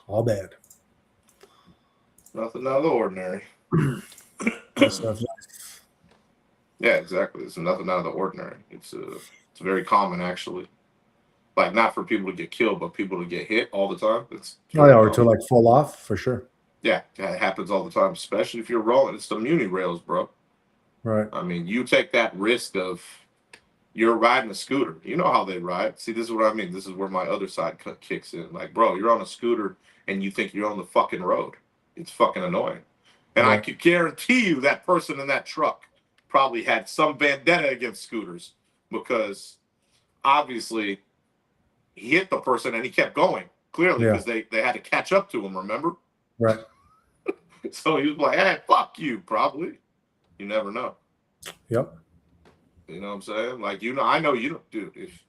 All bad. Nothing out of the ordinary. Yeah, exactly. It's nothing out of the ordinary. It's very common, actually. Like, not for people to get killed, but people to get hit all the time. Or to like fall off, for sure. Yeah, it happens all the time, especially if you're rolling. It's the muni rails, bro. Right. I mean, you take that risk of you're riding a scooter. You know how they ride. See, this is what I mean. This is where my other side kicks in. Like, bro, you're on a scooter and you think you're on the fucking road. It's fucking annoying. And I could guarantee you that person in that truck probably had some vendetta against scooters, because obviously he hit the person and he kept going, clearly, Yeah. because they had to catch up to him, remember? Right. So he was like, hey, fuck you, probably. You never know. Yep. You know what I'm saying? Like, you know, I know you don't, dude. If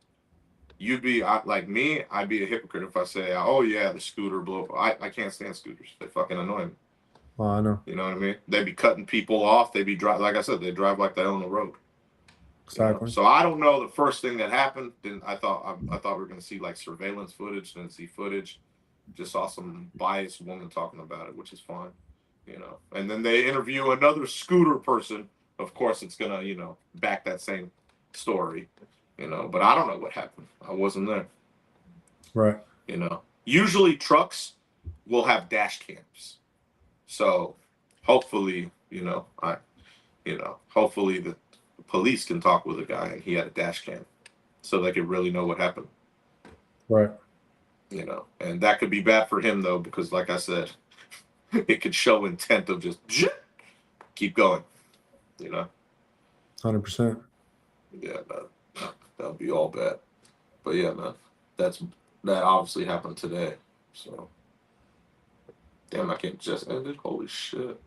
you'd be like me, I'd be a hypocrite if I say, oh, yeah, the scooter blew up. I can't stand scooters. They fucking annoy me. Oh, I know. You know what I mean? They'd be cutting people off. They'd be like I said, they drive like they own the road. Exactly. You know? So I don't know the first thing that happened. Then I thought we were gonna see like surveillance footage. Didn't see footage. Just saw some biased woman talking about it, which is fine. You know. And then they interview another scooter person. Of course, it's gonna back that same story. You know, but I don't know what happened. I wasn't there. Right. You know, usually trucks will have dash cams. So hopefully, hopefully the police can talk with a guy and he had a dash cam so they could really know what happened. Right. You know, and that could be bad for him though, because like I said, it could show intent of just keep going, 100%. Yeah, that'd be all bad. But yeah, man, that obviously happened today. So damn, I can't just end it. Holy shit.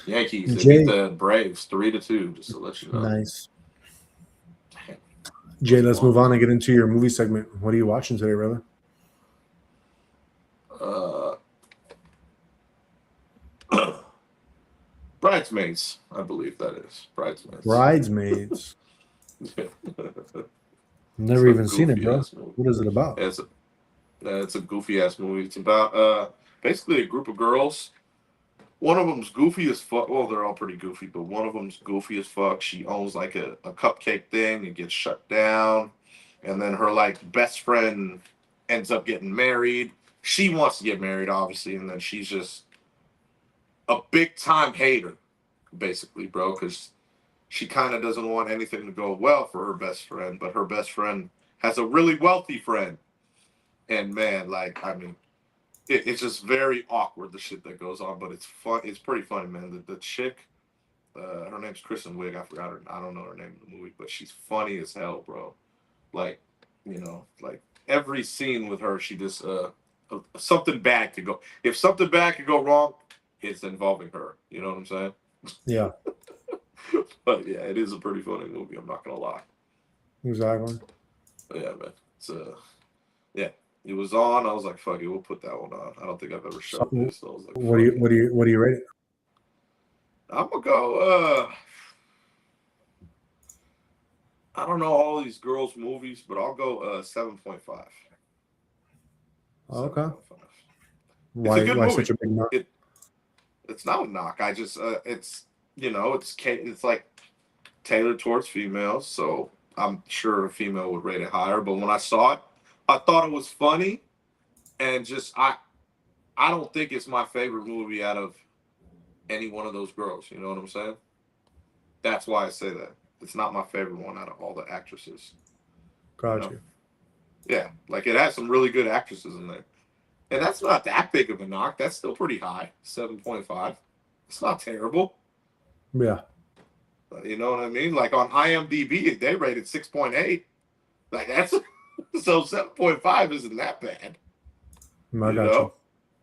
Yankees, they beat the Braves 3-2, just to let you know. Nice. Damn. Jay, let's move on and get into your movie segment. What are you watching today, brother? Bridesmaids, I believe that is. Bridesmaids. Never even seen it, bro. What is it about? It's a goofy ass movie. It's about basically a group of girls. One of them's goofy as fuck. Well, they're all pretty goofy, but one of them's goofy as fuck. She owns like a cupcake thing. It gets shut down, and then her like best friend ends up getting married. She wants to get married, obviously, and then she's just a big time hater, basically, bro, because she kind of doesn't want anything to go well for her best friend, but her best friend has a really wealthy friend, and man, like, I mean, it's just very awkward, the shit that goes on, but it's fun. It's pretty funny, man. The chick, her name's Kristen Wiig. I forgot her. I don't know her name in the movie, but she's funny as hell, bro. Like, like every scene with her, she just something bad could go. If something bad could go wrong, it's involving her. You know what I'm saying? Yeah. But yeah, it is a pretty funny movie. I'm not gonna lie. Exactly. But yeah, man. It's yeah. It was on. I was like, "Fuck it, we'll put that one on." I don't think I've ever showed this. So I was like, what do you rate it? I'm gonna go. I don't know all these girls' movies, but I'll go 7.5. Okay. 7.5. Why such a big knock? It's not a knock. I just it's it's like tailored towards females, so I'm sure a female would rate it higher. But when I saw it, I thought it was funny, and just I don't think it's my favorite movie out of any one of those girls. You know what I'm saying? That's why I say that. It's not my favorite one out of all the actresses. Gotcha. Yeah, like it has some really good actresses in there. And that's not that big of a knock. That's still pretty high. 7.5. It's not terrible. Yeah. You know what I mean? Like on IMDb, they rated 6.8. Like that's so 7.5 isn't that bad. I got you.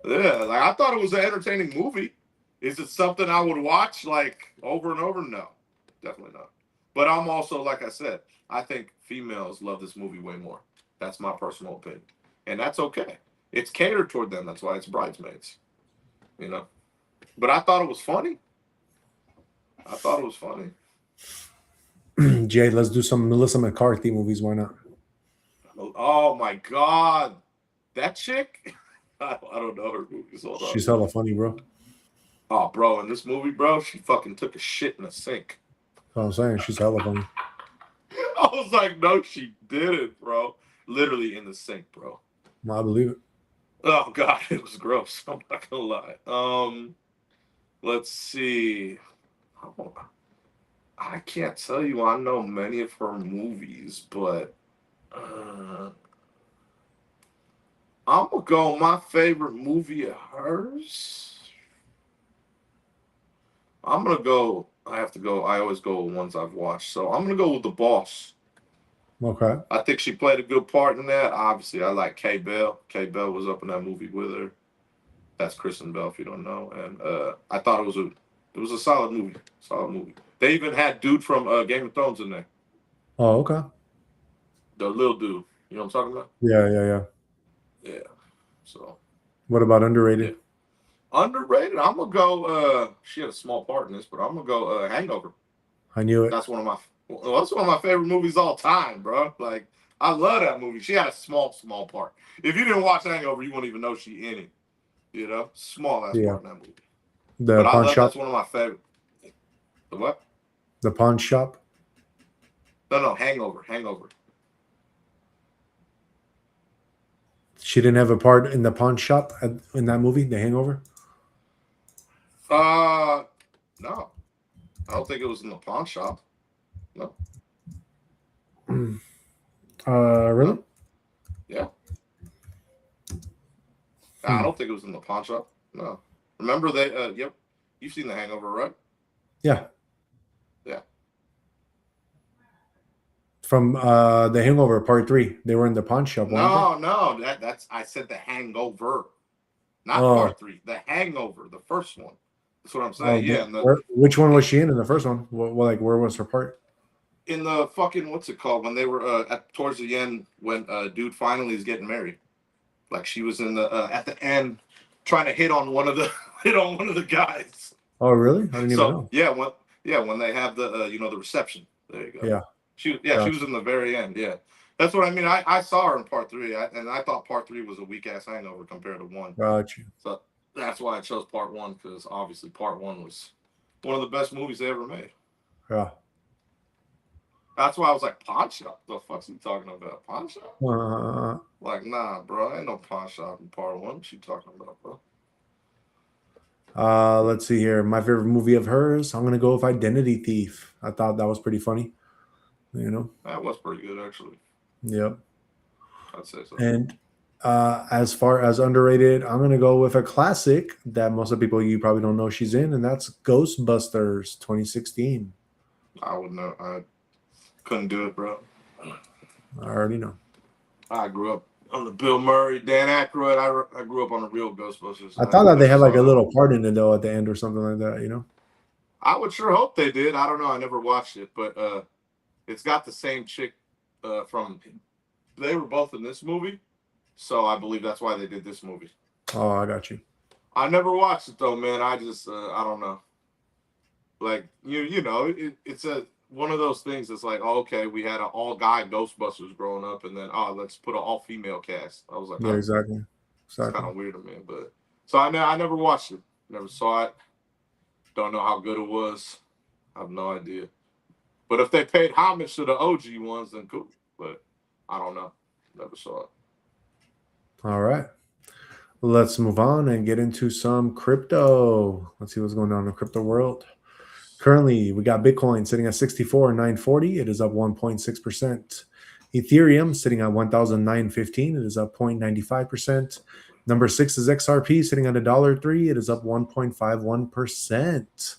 Yeah, like I thought it was an entertaining movie. Is it something I would watch like over and over? No, definitely not. But I'm also, like I said, I think females love this movie way more. That's my personal opinion. And that's okay. It's catered toward them. That's why it's Bridesmaids. But I thought it was funny. Jay, let's do some Melissa McCarthy movies. Why not? Oh my God. That chick? I don't know her movies. Hold on. She's hella funny, bro. Oh, bro, in this movie, bro, she fucking took a shit in a sink. That's what I'm saying. She's hella funny. I was like, no, she didn't, bro. Literally in the sink, bro. I believe it. Oh God, it was gross. I'm not gonna lie. Let's see. I can't tell you I know many of her movies, but I'm gonna go my favorite movie of hers. I always go with ones I've watched. So I'm gonna go with The Boss. Okay. I think she played a good part in that. Obviously, I like Kay Bell. Kay Bell was up in that movie with her. That's Kristen Bell, if you don't know. And I thought it was a solid movie. Solid movie. They even had dude from Game of Thrones in there. Oh, okay. The little dude. You know what I'm talking about? Yeah. Yeah. So. What about underrated? Yeah. Underrated. I'm gonna go. She had a small part in this, but I'm gonna go. Hangover. I knew it. That's one of my favorite movies all time, bro. Like I love that movie. She had a small part. If you didn't watch Hangover, you won't even know she in it. You know, small ass part in that movie. The pawn shop. That's one of my favorite. The what? The pawn shop. No, Hangover. She didn't have a part in the pawn shop in that movie, The Hangover. No. I don't think it was in the pawn shop. No. Really? Yeah. I don't think it was in the pawn shop. No. Remember they? Yep. You've seen The Hangover, right? Yeah. Yeah. From The Hangover Part 3, they were in the pawn shop. No. That's I said The Hangover, not Part 3. The Hangover, the first one. That's what I'm saying. Yeah. Which one was she in the first one? Where was her part? In the fucking what's it called when they were towards the end when dude finally is getting married, like she was in the at the end trying to hit on one of the guys. Oh really? I didn't even know. When they have the the reception. There you go. Yeah. She was in the very end. Yeah. That's what I mean. I saw her in Part 3, and I thought Part 3 was a weak ass Hangover compared to 1. Got you. So that's why I chose Part 1 because obviously Part 1 was one of the best movies they ever made. Yeah. That's why I was like, pawn shop? The fuck's he talking about? Pawn shop? Like, nah, bro. Ain't no pawn shop in Part 1. What you talking about, bro? Let's see here. My favorite movie of hers, I'm going to go with Identity Thief. I thought that was pretty funny. You know? That was pretty good, actually. Yep. I'd say so. And as far as underrated, I'm going to go with a classic that most of the people you probably don't know she's in, and that's Ghostbusters 2016. I would know. I couldn't do it, bro. I already know. I grew up on the Bill Murray, Dan Aykroyd. I grew up on the real Ghostbusters. I thought that they had like a little part in it, though, at the end or something like that, you know? I would sure hope they did. I don't know. I never watched it, but it's got the same chick from... They were both in this movie, so I believe that's why they did this movie. Oh, I got you. I never watched it, though, man. I just, I don't know. Like, you know, it's one of those things that's like, oh, okay, we had an all-guy Ghostbusters growing up, and then, let's put an all-female cast. I was like, yeah, exactly. It's kind of weird to me, but... So I never watched it. Never saw it. Don't know how good it was. I have no idea. But if they paid homage to the OG ones, then cool. But I don't know. Never saw it. All right. Let's move on and get into some crypto. Let's see what's going on in the crypto world. Currently, we got Bitcoin sitting at 64,940. It is up 1.6%. Ethereum sitting at 1,915. It is up 0.95%. Number 6 is XRP sitting at $1.03. It is up 1.51%.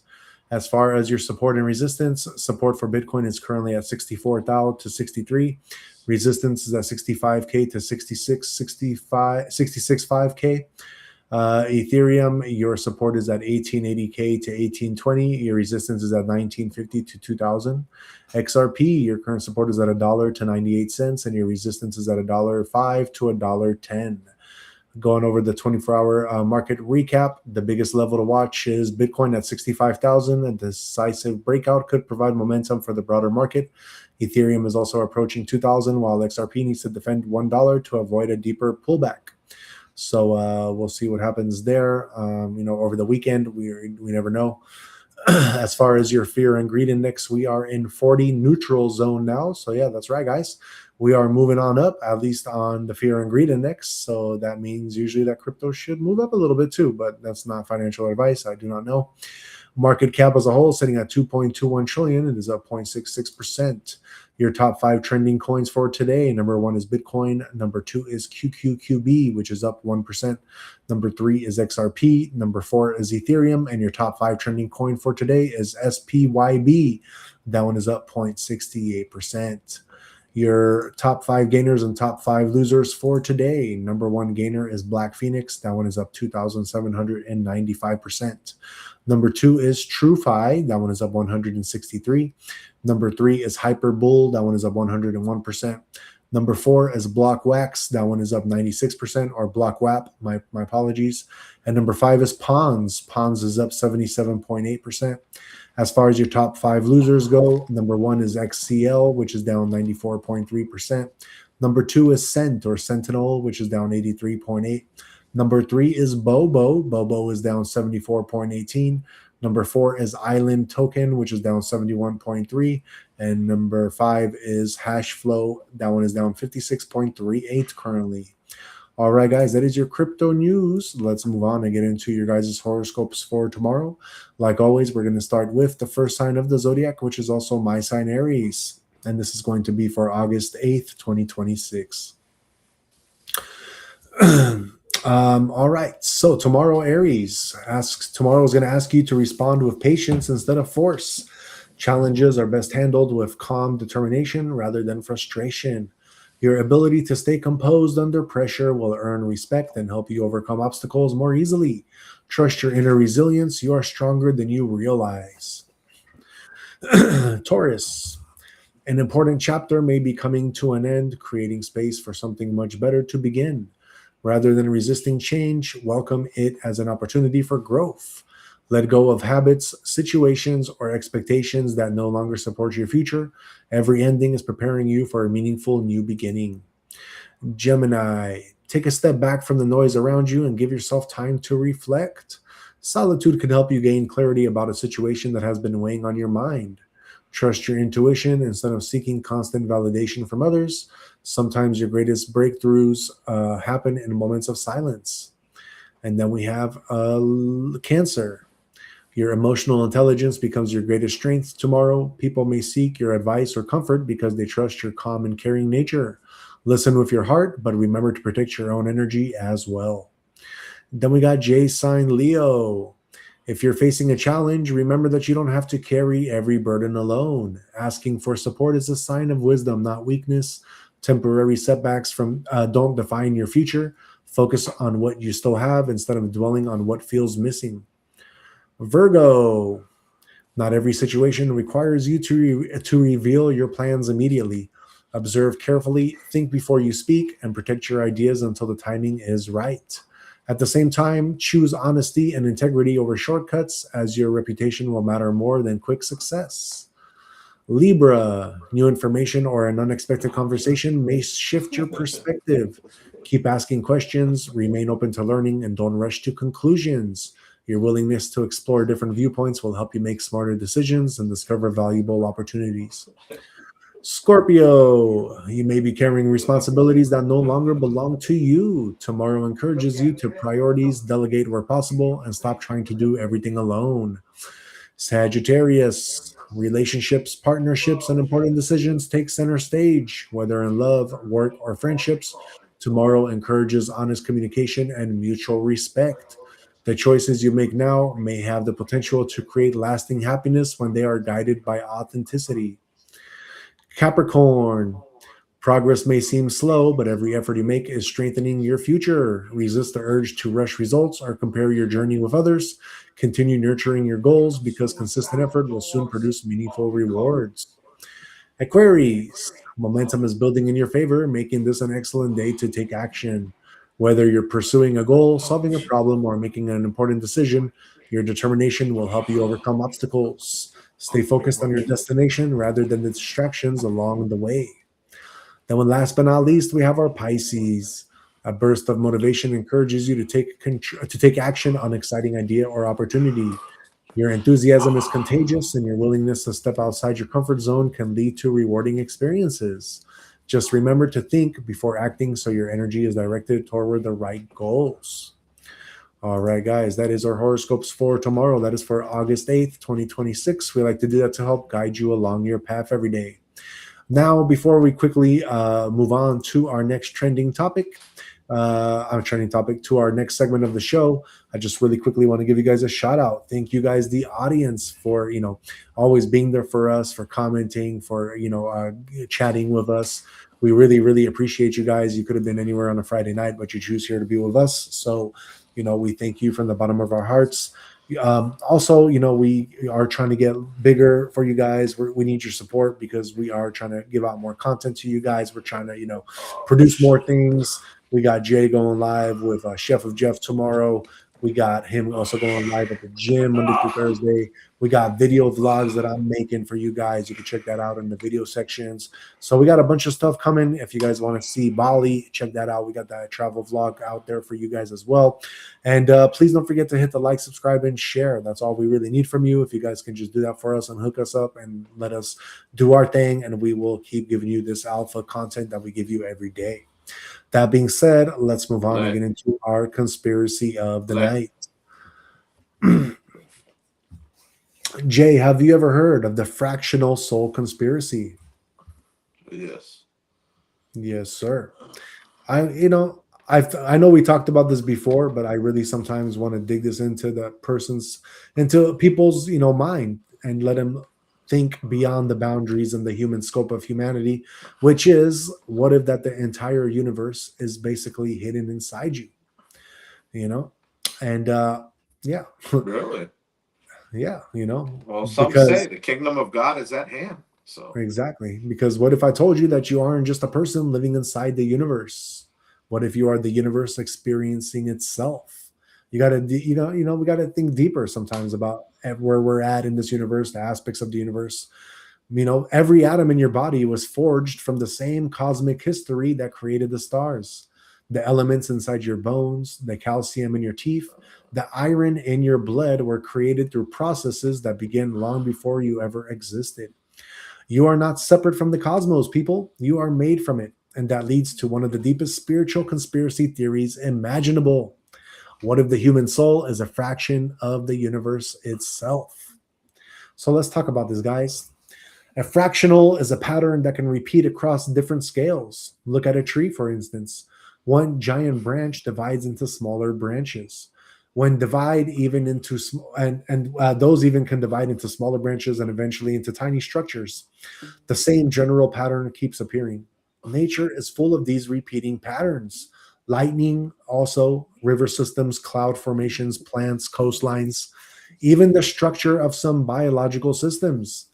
As far as your support and resistance, support for Bitcoin is currently at 64,000 to 63. Resistance is at 65K to 66.5K. Ethereum, your support is at 1880K to 1820. Your resistance is at 1950 to 2000. XRP, your current support is at $1 to 98 cents, and your resistance is at $1.05 to $1.10. Going over the 24-hour market recap, the biggest level to watch is Bitcoin at 65,000. A decisive breakout could provide momentum for the broader market. Ethereum is also approaching 2,000, while XRP needs to defend $1 to avoid a deeper pullback. So we'll see what happens there. Over the weekend, we never know. As far as your fear and greed index, we are in 40 neutral zone now. So yeah, that's right, guys. We are moving on up, at least on the fear and greed index. So that means usually that crypto should move up a little bit too, but that's not financial advice. I do not know. Market cap as a whole sitting at 2.21 trillion. It is up 0.66%. Your top 5 trending coins for today. Number 1 is Bitcoin. Number 2 is QQQB, which is up 1%. Number 3 is XRP. Number 4 is Ethereum. And your top 5 trending coin for today is SPYB. That one is up 0.68%. Your top 5 gainers and top 5 losers for today. Number 1 gainer is Black Phoenix. That one is up 2,795%. Number 2 is TrueFi. That one is up 163. Number 3 is Hyperbull. That one is up 101%. Number 4 is Block Wax. That one is up 96%, or Block WAP. My apologies. And number 5 is Pons. Pons is up 77.8%. As far as your top 5 losers go, number 1 is XCL, which is down 94.3%. Number 2 is Cent, or Sentinel, which is down 83.8%. Number 3 is Bobo. Bobo is down 74.18%. Number 4 is Island Token, which is down 71.3%. And number 5 is Hashflow. That one is down 56.38% currently. All right, guys, that is your crypto news. Let's move on and get into your guys' horoscopes for tomorrow. Like always, we're going to start with the first sign of the zodiac, which is also my sign, Aries. And this is going to be for August 8th, 2026. All right, so tomorrow, Aries, tomorrow is going to ask you to respond with patience instead of force. Challenges are best handled with calm determination rather than frustration. Your ability to stay composed under pressure will earn respect and help you overcome obstacles more easily. Trust your inner resilience. You are stronger than you realize. Taurus, an important chapter may be coming to an end, creating space for something much better to begin. Rather than resisting change, welcome it as an opportunity for growth. Let go of habits, situations, or expectations that no longer support your future. Every ending is preparing you for a meaningful new beginning. Gemini, take a step back from the noise around you and give yourself time to reflect. Solitude can help you gain clarity about a situation that has been weighing on your mind. Trust your intuition instead of seeking constant validation from others. Sometimes your greatest breakthroughs happen in moments of silence. And then we have Cancer. Your emotional intelligence becomes your greatest strength tomorrow. People may seek your advice or comfort because they trust your calm and caring nature. Listen with your heart, but remember to protect your own energy as well. Then we got J sign, Leo. If you're facing a challenge, remember that you don't have to carry every burden alone. Asking for support is a sign of wisdom, not weakness. Temporary setbacks don't define your future. Focus on what you still have instead of dwelling on what feels missing. Virgo, not every situation requires you to reveal your plans immediately. Observe carefully, think before you speak, and protect your ideas until the timing is right. At the same time, choose honesty and integrity over shortcuts, as your reputation will matter more than quick success. Libra, new information or an unexpected conversation may shift your perspective. Keep asking questions, remain open to learning, and don't rush to conclusions. Your willingness to explore different viewpoints will help you make smarter decisions and discover valuable opportunities. Scorpio, you may be carrying responsibilities that no longer belong to you. Tomorrow encourages you to priorities, delegate where possible, and stop trying to do everything alone. Sagittarius, relationships, partnerships, and important decisions take center stage, whether in love, work, or friendships. Tomorrow encourages honest communication and mutual respect. The choices you make now may have the potential to create lasting happiness when they are guided by authenticity. Capricorn, progress may seem slow, but every effort you make is strengthening your future. Resist the urge to rush results or compare your journey with others. Continue nurturing your goals because consistent effort will soon produce meaningful rewards. Aquarius, momentum is building in your favor, making this an excellent day to take action. Whether you're pursuing a goal, solving a problem, or making an important decision, your determination will help you overcome obstacles. Stay focused on your destination rather than the distractions along the way. Then last but not least, we have our Pisces. A burst of motivation encourages you to take action on exciting idea or opportunity. Your enthusiasm is contagious, and your willingness to step outside your comfort zone can lead to rewarding experiences. Just remember to think before acting so your energy is directed toward the right goals. All right, guys, that is our horoscopes for tomorrow. That is for August 8th, 2026. We like to do that to help guide you along your path every day. Now, before we quickly move on to our next trending topic, on trending topic to our next segment of the show, I just really quickly want to give you guys a shout out. Thank you guys, the audience, for always being there for us, for commenting, for chatting with us. We really, really appreciate you guys. You could have been anywhere on a Friday night, but you choose here to be with us. So, we thank you from the bottom of our hearts. Also, we are trying to get bigger for you guys. We need your support because we are trying to give out more content to you guys. We're trying to, produce more things. We got Jay going live with Chef of Jeff tomorrow. We got him also going live at the gym Monday through Thursday. We got video vlogs that I'm making for you guys. You can check that out in the video sections. So we got a bunch of stuff coming. If you guys want to see Bali, check that out. We got that travel vlog out there for you guys as well. And please don't forget to hit the like, subscribe, and share. That's all we really need from you. If you guys can just do that for us and hook us up and let us do our thing, and we will keep giving you this alpha content that we give you every day. That being said, let's move on and get into our conspiracy of the night. Jay, have you ever heard of the Fractal Soul conspiracy? Yes. Yes, sir. I know we talked about this before, but I really sometimes want to dig this into people's mind and let them think beyond the boundaries and the human scope of humanity, which is, what if that the entire universe is basically hidden inside you? And yeah. Really? Yeah, Well, some say the kingdom of God is at hand. So exactly. Because what if I told you that you aren't just a person living inside the universe? What if you are the universe experiencing itself? We got to think deeper sometimes about where we're at in this universe, the aspects of the universe. Every atom in your body was forged from the same cosmic history that created the stars. The elements inside your bones, the calcium in your teeth, the iron in your blood were created through processes that began long before you ever existed. You are not separate from the cosmos, people. You are made from it. And that leads to one of the deepest spiritual conspiracy theories imaginable. What if the human soul is a fraction of the universe itself? So let's talk about this, guys. A fractional is a pattern that can repeat across different scales. Look at a tree, for instance. One giant branch divides into smaller branches. When divide even into those even can divide into smaller branches and eventually into tiny structures. The same general pattern keeps appearing. Nature is full of these repeating patterns. Lightning, also river systems, cloud formations, plants, coastlines, even the structure of some biological systems.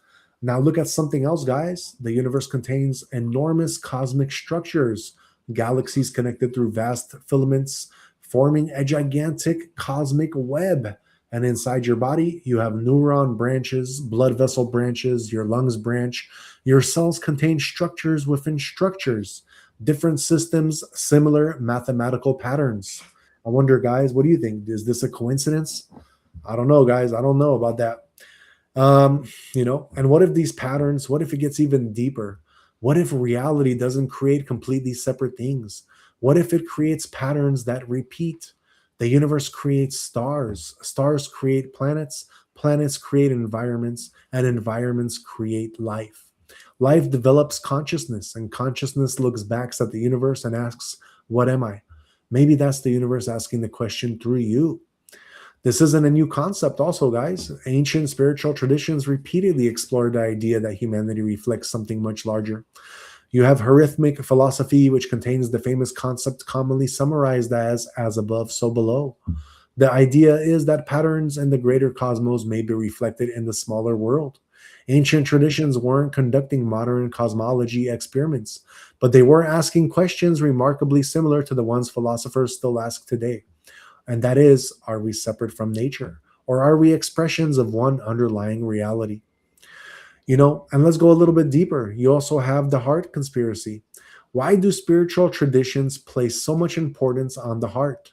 Now look at something else, guys. The universe contains enormous cosmic structures, galaxies connected through vast filaments, forming a gigantic cosmic web. And inside your body, you have neuron branches, blood vessel branches, your lungs branch. Your cells contain structures within structures, different systems, similar mathematical patterns. I wonder, guys, what do you think? Is this a coincidence? I don't know, guys. I don't know about that. And what if these patterns, what if it gets even deeper? What if reality doesn't create completely separate things? What if it creates patterns that repeat? The universe creates stars. Stars create planets. Planets create environments, and environments create life. Life develops consciousness, and consciousness looks back at the universe and asks, what am I? Maybe that's the universe asking the question through you. This isn't a new concept also, guys. Ancient spiritual traditions repeatedly explored the idea that humanity reflects something much larger. You have Hermetic philosophy, which contains the famous concept commonly summarized as above, so below. The idea is that patterns in the greater cosmos may be reflected in the smaller world. Ancient traditions weren't conducting modern cosmology experiments, but they were asking questions remarkably similar to the ones philosophers still ask today. And that is, are we separate from nature? Or are we expressions of one underlying reality? And let's go a little bit deeper. You also have the heart conspiracy. Why do spiritual traditions place so much importance on the heart?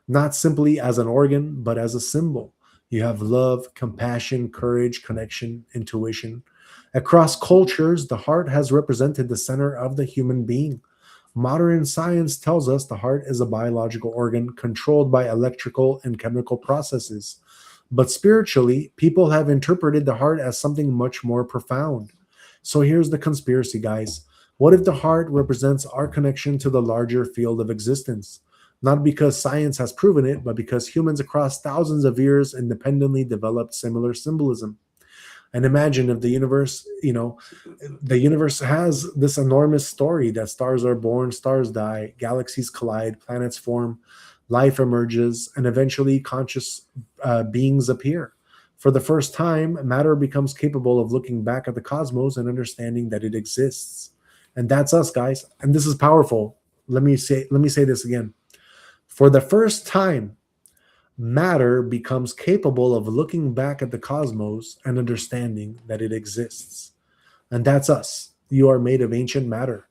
Not simply as an organ, but as a symbol. You have love, compassion, courage, connection, intuition. Across cultures, the heart has represented the center of the human being. Modern science tells us the heart is a biological organ controlled by electrical and chemical processes. But spiritually, people have interpreted the heart as something much more profound. So here's the conspiracy, guys. What if the heart represents our connection to the larger field of existence? Not because science has proven it, but because humans across thousands of years independently developed similar symbolism. And imagine if the universe, the universe has this enormous story that stars are born, stars die, galaxies collide, planets form, life emerges, and eventually conscious beings appear. For the first time, matter becomes capable of looking back at the cosmos and understanding that it exists. And that's us, guys. And this is powerful. Let me say this again. For the first time, matter becomes capable of looking back at the cosmos and understanding that it exists. And that's us. You are made of ancient matter,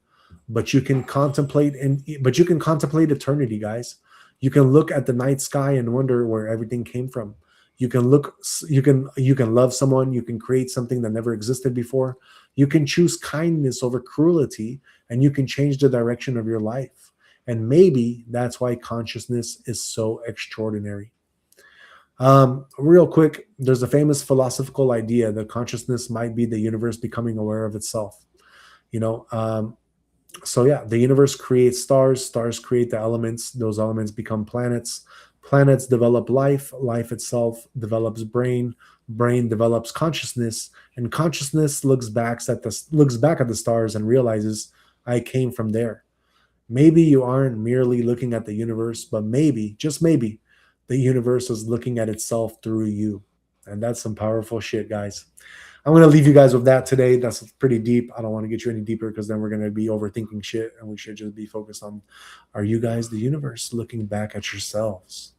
but you can contemplate eternity, guys. You can look at the night sky and wonder where everything came from. You can love someone, you can create something that never existed before. You can choose kindness over cruelty, and you can change the direction of your life. And maybe that's why consciousness is so extraordinary. Real quick, there's a famous philosophical idea that consciousness might be the universe becoming aware of itself. So yeah, the universe creates stars, stars create the elements, those elements become planets, planets develop life, life itself develops brain, brain develops consciousness, and consciousness looks back at the stars and realizes, I came from there. Maybe you aren't merely looking at the universe, but maybe, just maybe, the universe is looking at itself through you. And that's some powerful shit, guys. I'm going to leave you guys with that today. That's pretty deep. I don't want to get you any deeper because then we're going to be overthinking shit, and we should just be focused on, are you guys the universe looking back at yourselves?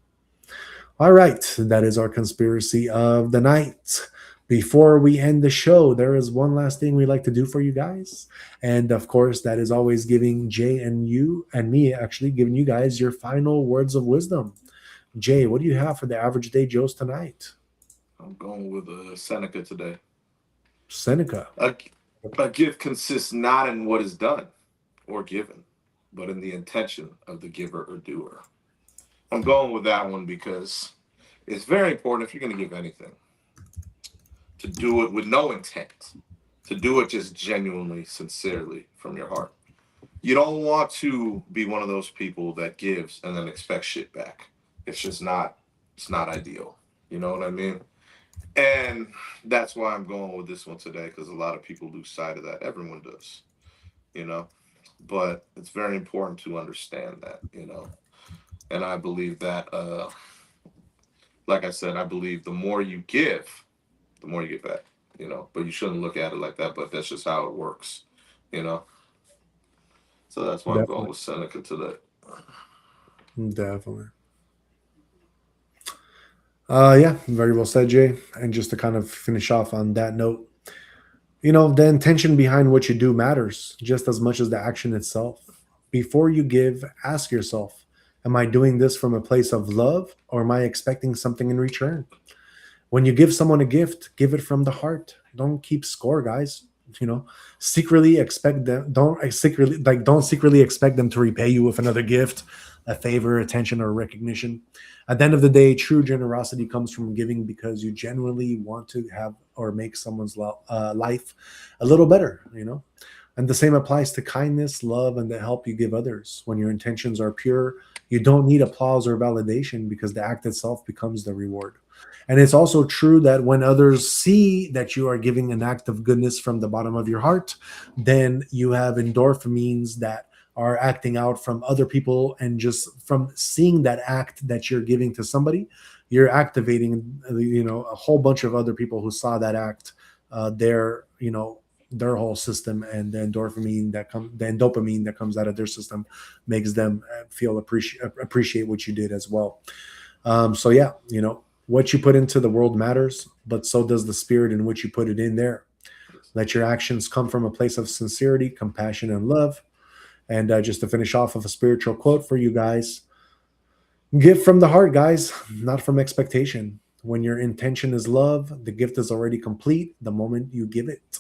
All right, that is our conspiracy of the night. Before we end the show, there is one last thing we like to do for you guys. And of course, that is always giving Jay and you and me actually giving you guys your final words of wisdom. Jay, what do you have for the Average Day Joes tonight? I'm going with Seneca today. Seneca. A gift consists not in what is done or given, but in the intention of the giver or doer. I'm going with that one because it's very important, if you're going to give anything, to do it with no intent, to do it just genuinely, sincerely from your heart. You don't want to be one of those people that gives and then expects shit back. It's just not, it's not ideal. You know what I mean? And that's why I'm going with this one today, because a lot of people lose sight of that. Everyone does, but it's very important to understand that, and I believe that, like I said, I believe the more you give, the more you get back, but you shouldn't look at it like that, but that's just how it works, so that's why I'm going with Seneca today. Definitely. Yeah, very well said, Jay. And just to kind of finish off on that note, the intention behind what you do matters just as much as the action itself. Before you give, ask yourself, am I doing this from a place of love, or am I expecting something in return? When you give someone a gift, give it from the heart. Don't keep score, guys. Secretly expect them. Don't secretly expect them to repay you with another gift, a favor, attention, or recognition. At the end of the day, true generosity comes from giving because you genuinely want to have or make someone's life a little better, And the same applies to kindness, love, and the help you give others. When your intentions are pure, you don't need applause or validation because the act itself becomes the reward. And it's also true that when others see that you are giving an act of goodness from the bottom of your heart, then you have endorphins that are acting out from other people, and just from seeing that act that you're giving to somebody, you're activating, a whole bunch of other people who saw that act, their whole system, and the dopamine that comes out of their system makes them feel appreciate what you did as well. So yeah, what you put into the world matters, but so does the spirit in which you put it in there. Let your actions come from a place of sincerity, compassion, and love. And just to finish off with a spiritual quote for you guys, give from the heart, guys, not from expectation. When your intention is love, the gift is already complete the moment you give it.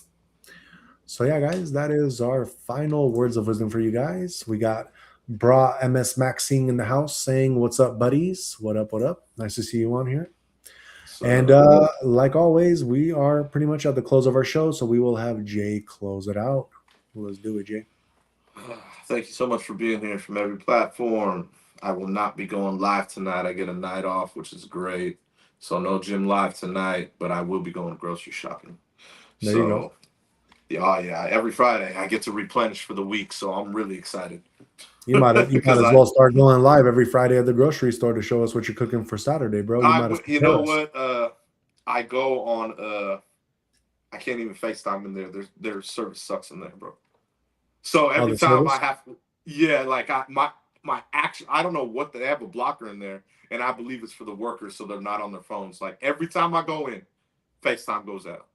So yeah, guys, that is our final words of wisdom for you guys. We got Bra MS Maxine in the house saying, what's up, buddies? What up, what up? Nice to see you on here. And like always, we are pretty much at the close of our show, so we will have Jay close it out. Let's do it, Jay. Thank you so much for being here from every platform. I will not be going live tonight. I get a night off, which is great. So no gym live tonight, but I will be going grocery shopping. There you go. Yeah, oh yeah, every Friday I get to replenish for the week, so I'm really excited. You might as well start going live every Friday at the grocery store to show us what you're cooking for Saturday, bro. You know what? I go on. I can't even FaceTime in there. Their service sucks in there, bro. So every time I have, yeah, like my action. I don't know what they have a blocker in there, and I believe it's for the workers, so they're not on their phones. Like every time I go in, FaceTime goes out.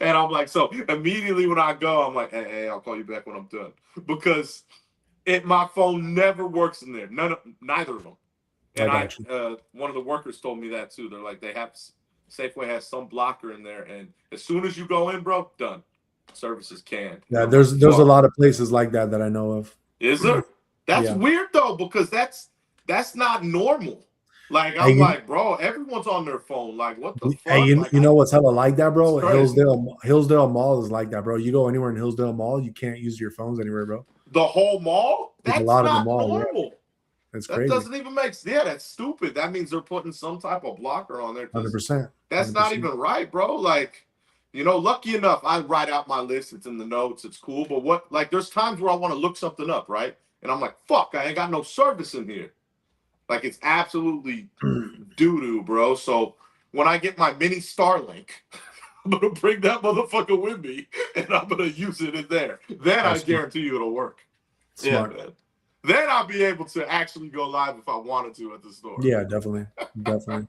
And I'm like, so immediately when I go, I'm like, hey, I'll call you back when I'm done, because my phone never works in there. Neither of them. And one of the workers told me that too. They're like, Safeway has some blocker in there, and as soon as you go in, bro, done. Services canned. Yeah, there's a lot of places like that I know of. Is there? That's weird though, because that's not normal. Like I'm like, bro, everyone's on their phone. Like, what the fuck? Hey, you know what's hella like that, bro? Hillsdale Mall is like that, bro. You go anywhere in Hillsdale Mall, you can't use your phones anywhere, bro. The whole mall? That's a lot not normal. Yeah. That's crazy. That doesn't even make sense. Yeah, that's stupid. That means they're putting some type of blocker on there. 100%. That's not even right, bro. Like, lucky enough, I write out my list. It's in the notes. It's cool. But there's times where I want to look something up, right? And I'm like, fuck, I ain't got no service in here. Like, it's absolutely doo-doo, bro. So when I get my mini Starlink, I'm going to bring that motherfucker with me, and I'm going to use it in there. Then I guarantee you it'll work. Smart. Yeah, man. Then I'll be able to actually go live if I wanted to at the store. Yeah, definitely. Definitely.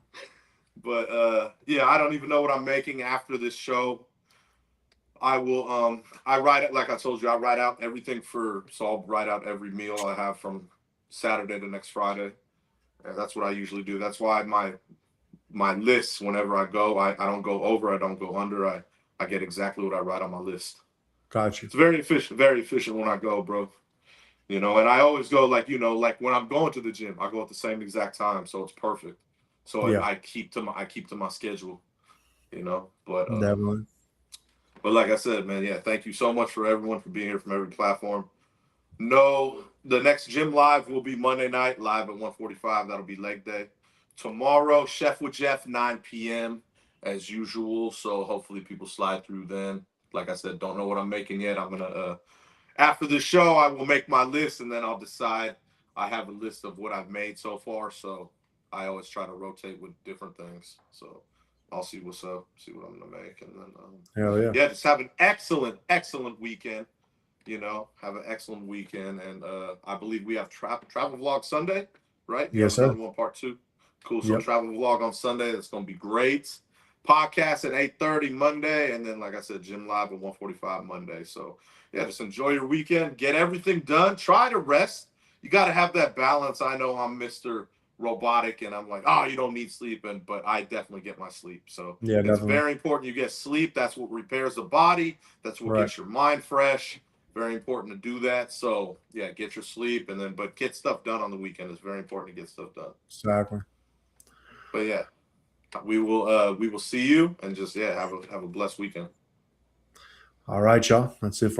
But yeah, I don't even know what I'm making after this show. I will I write it, like I told you, I write out everything so I'll write out every meal I have from Saturday to next Friday. And that's what I usually do. That's why my lists, whenever I go, I don't go over, I don't go under. I get exactly what I write on my list. Gotcha. It's very efficient when I go, bro. And I always go like when I'm going to the gym, I go at the same exact time, so it's perfect. So yeah. I keep to my schedule, But definitely. But like I said, man, yeah, thank you so much for everyone for being here from every platform. No, the next gym live will be Monday night, live at 1:45. That'll be leg day. Tomorrow, Chef with Jeff, 9 p.m. as usual. So hopefully people slide through then. Like I said, don't know what I'm making yet. I'm gonna after the show, I will make my list, and then I'll decide. I have a list of what I've made so far, so I always try to rotate with different things. So I'll see what's up, see what I'm gonna make, and then just have an excellent weekend. Have an excellent weekend, and I believe we have travel vlog Sunday, right? Yes, sir. One part 2. Cool. So travel vlog on Sunday. That's gonna be great. Podcast at 8:30 Monday, and then like I said, gym live at 1:45 Monday. So yeah, just enjoy your weekend. Get everything done. Try to rest. You got to have that balance. I know I'm Mr. Robotic, and I'm like, you don't need sleep, but I definitely get my sleep. So yeah, it's very important you get sleep. That's what repairs the body. That's what gets your mind fresh. Very important to do that. So yeah, get your sleep, but get stuff done on the weekend. It's very important to get stuff done. Exactly. But yeah, we will see you, and just have a blessed weekend. All right, y'all. That's it for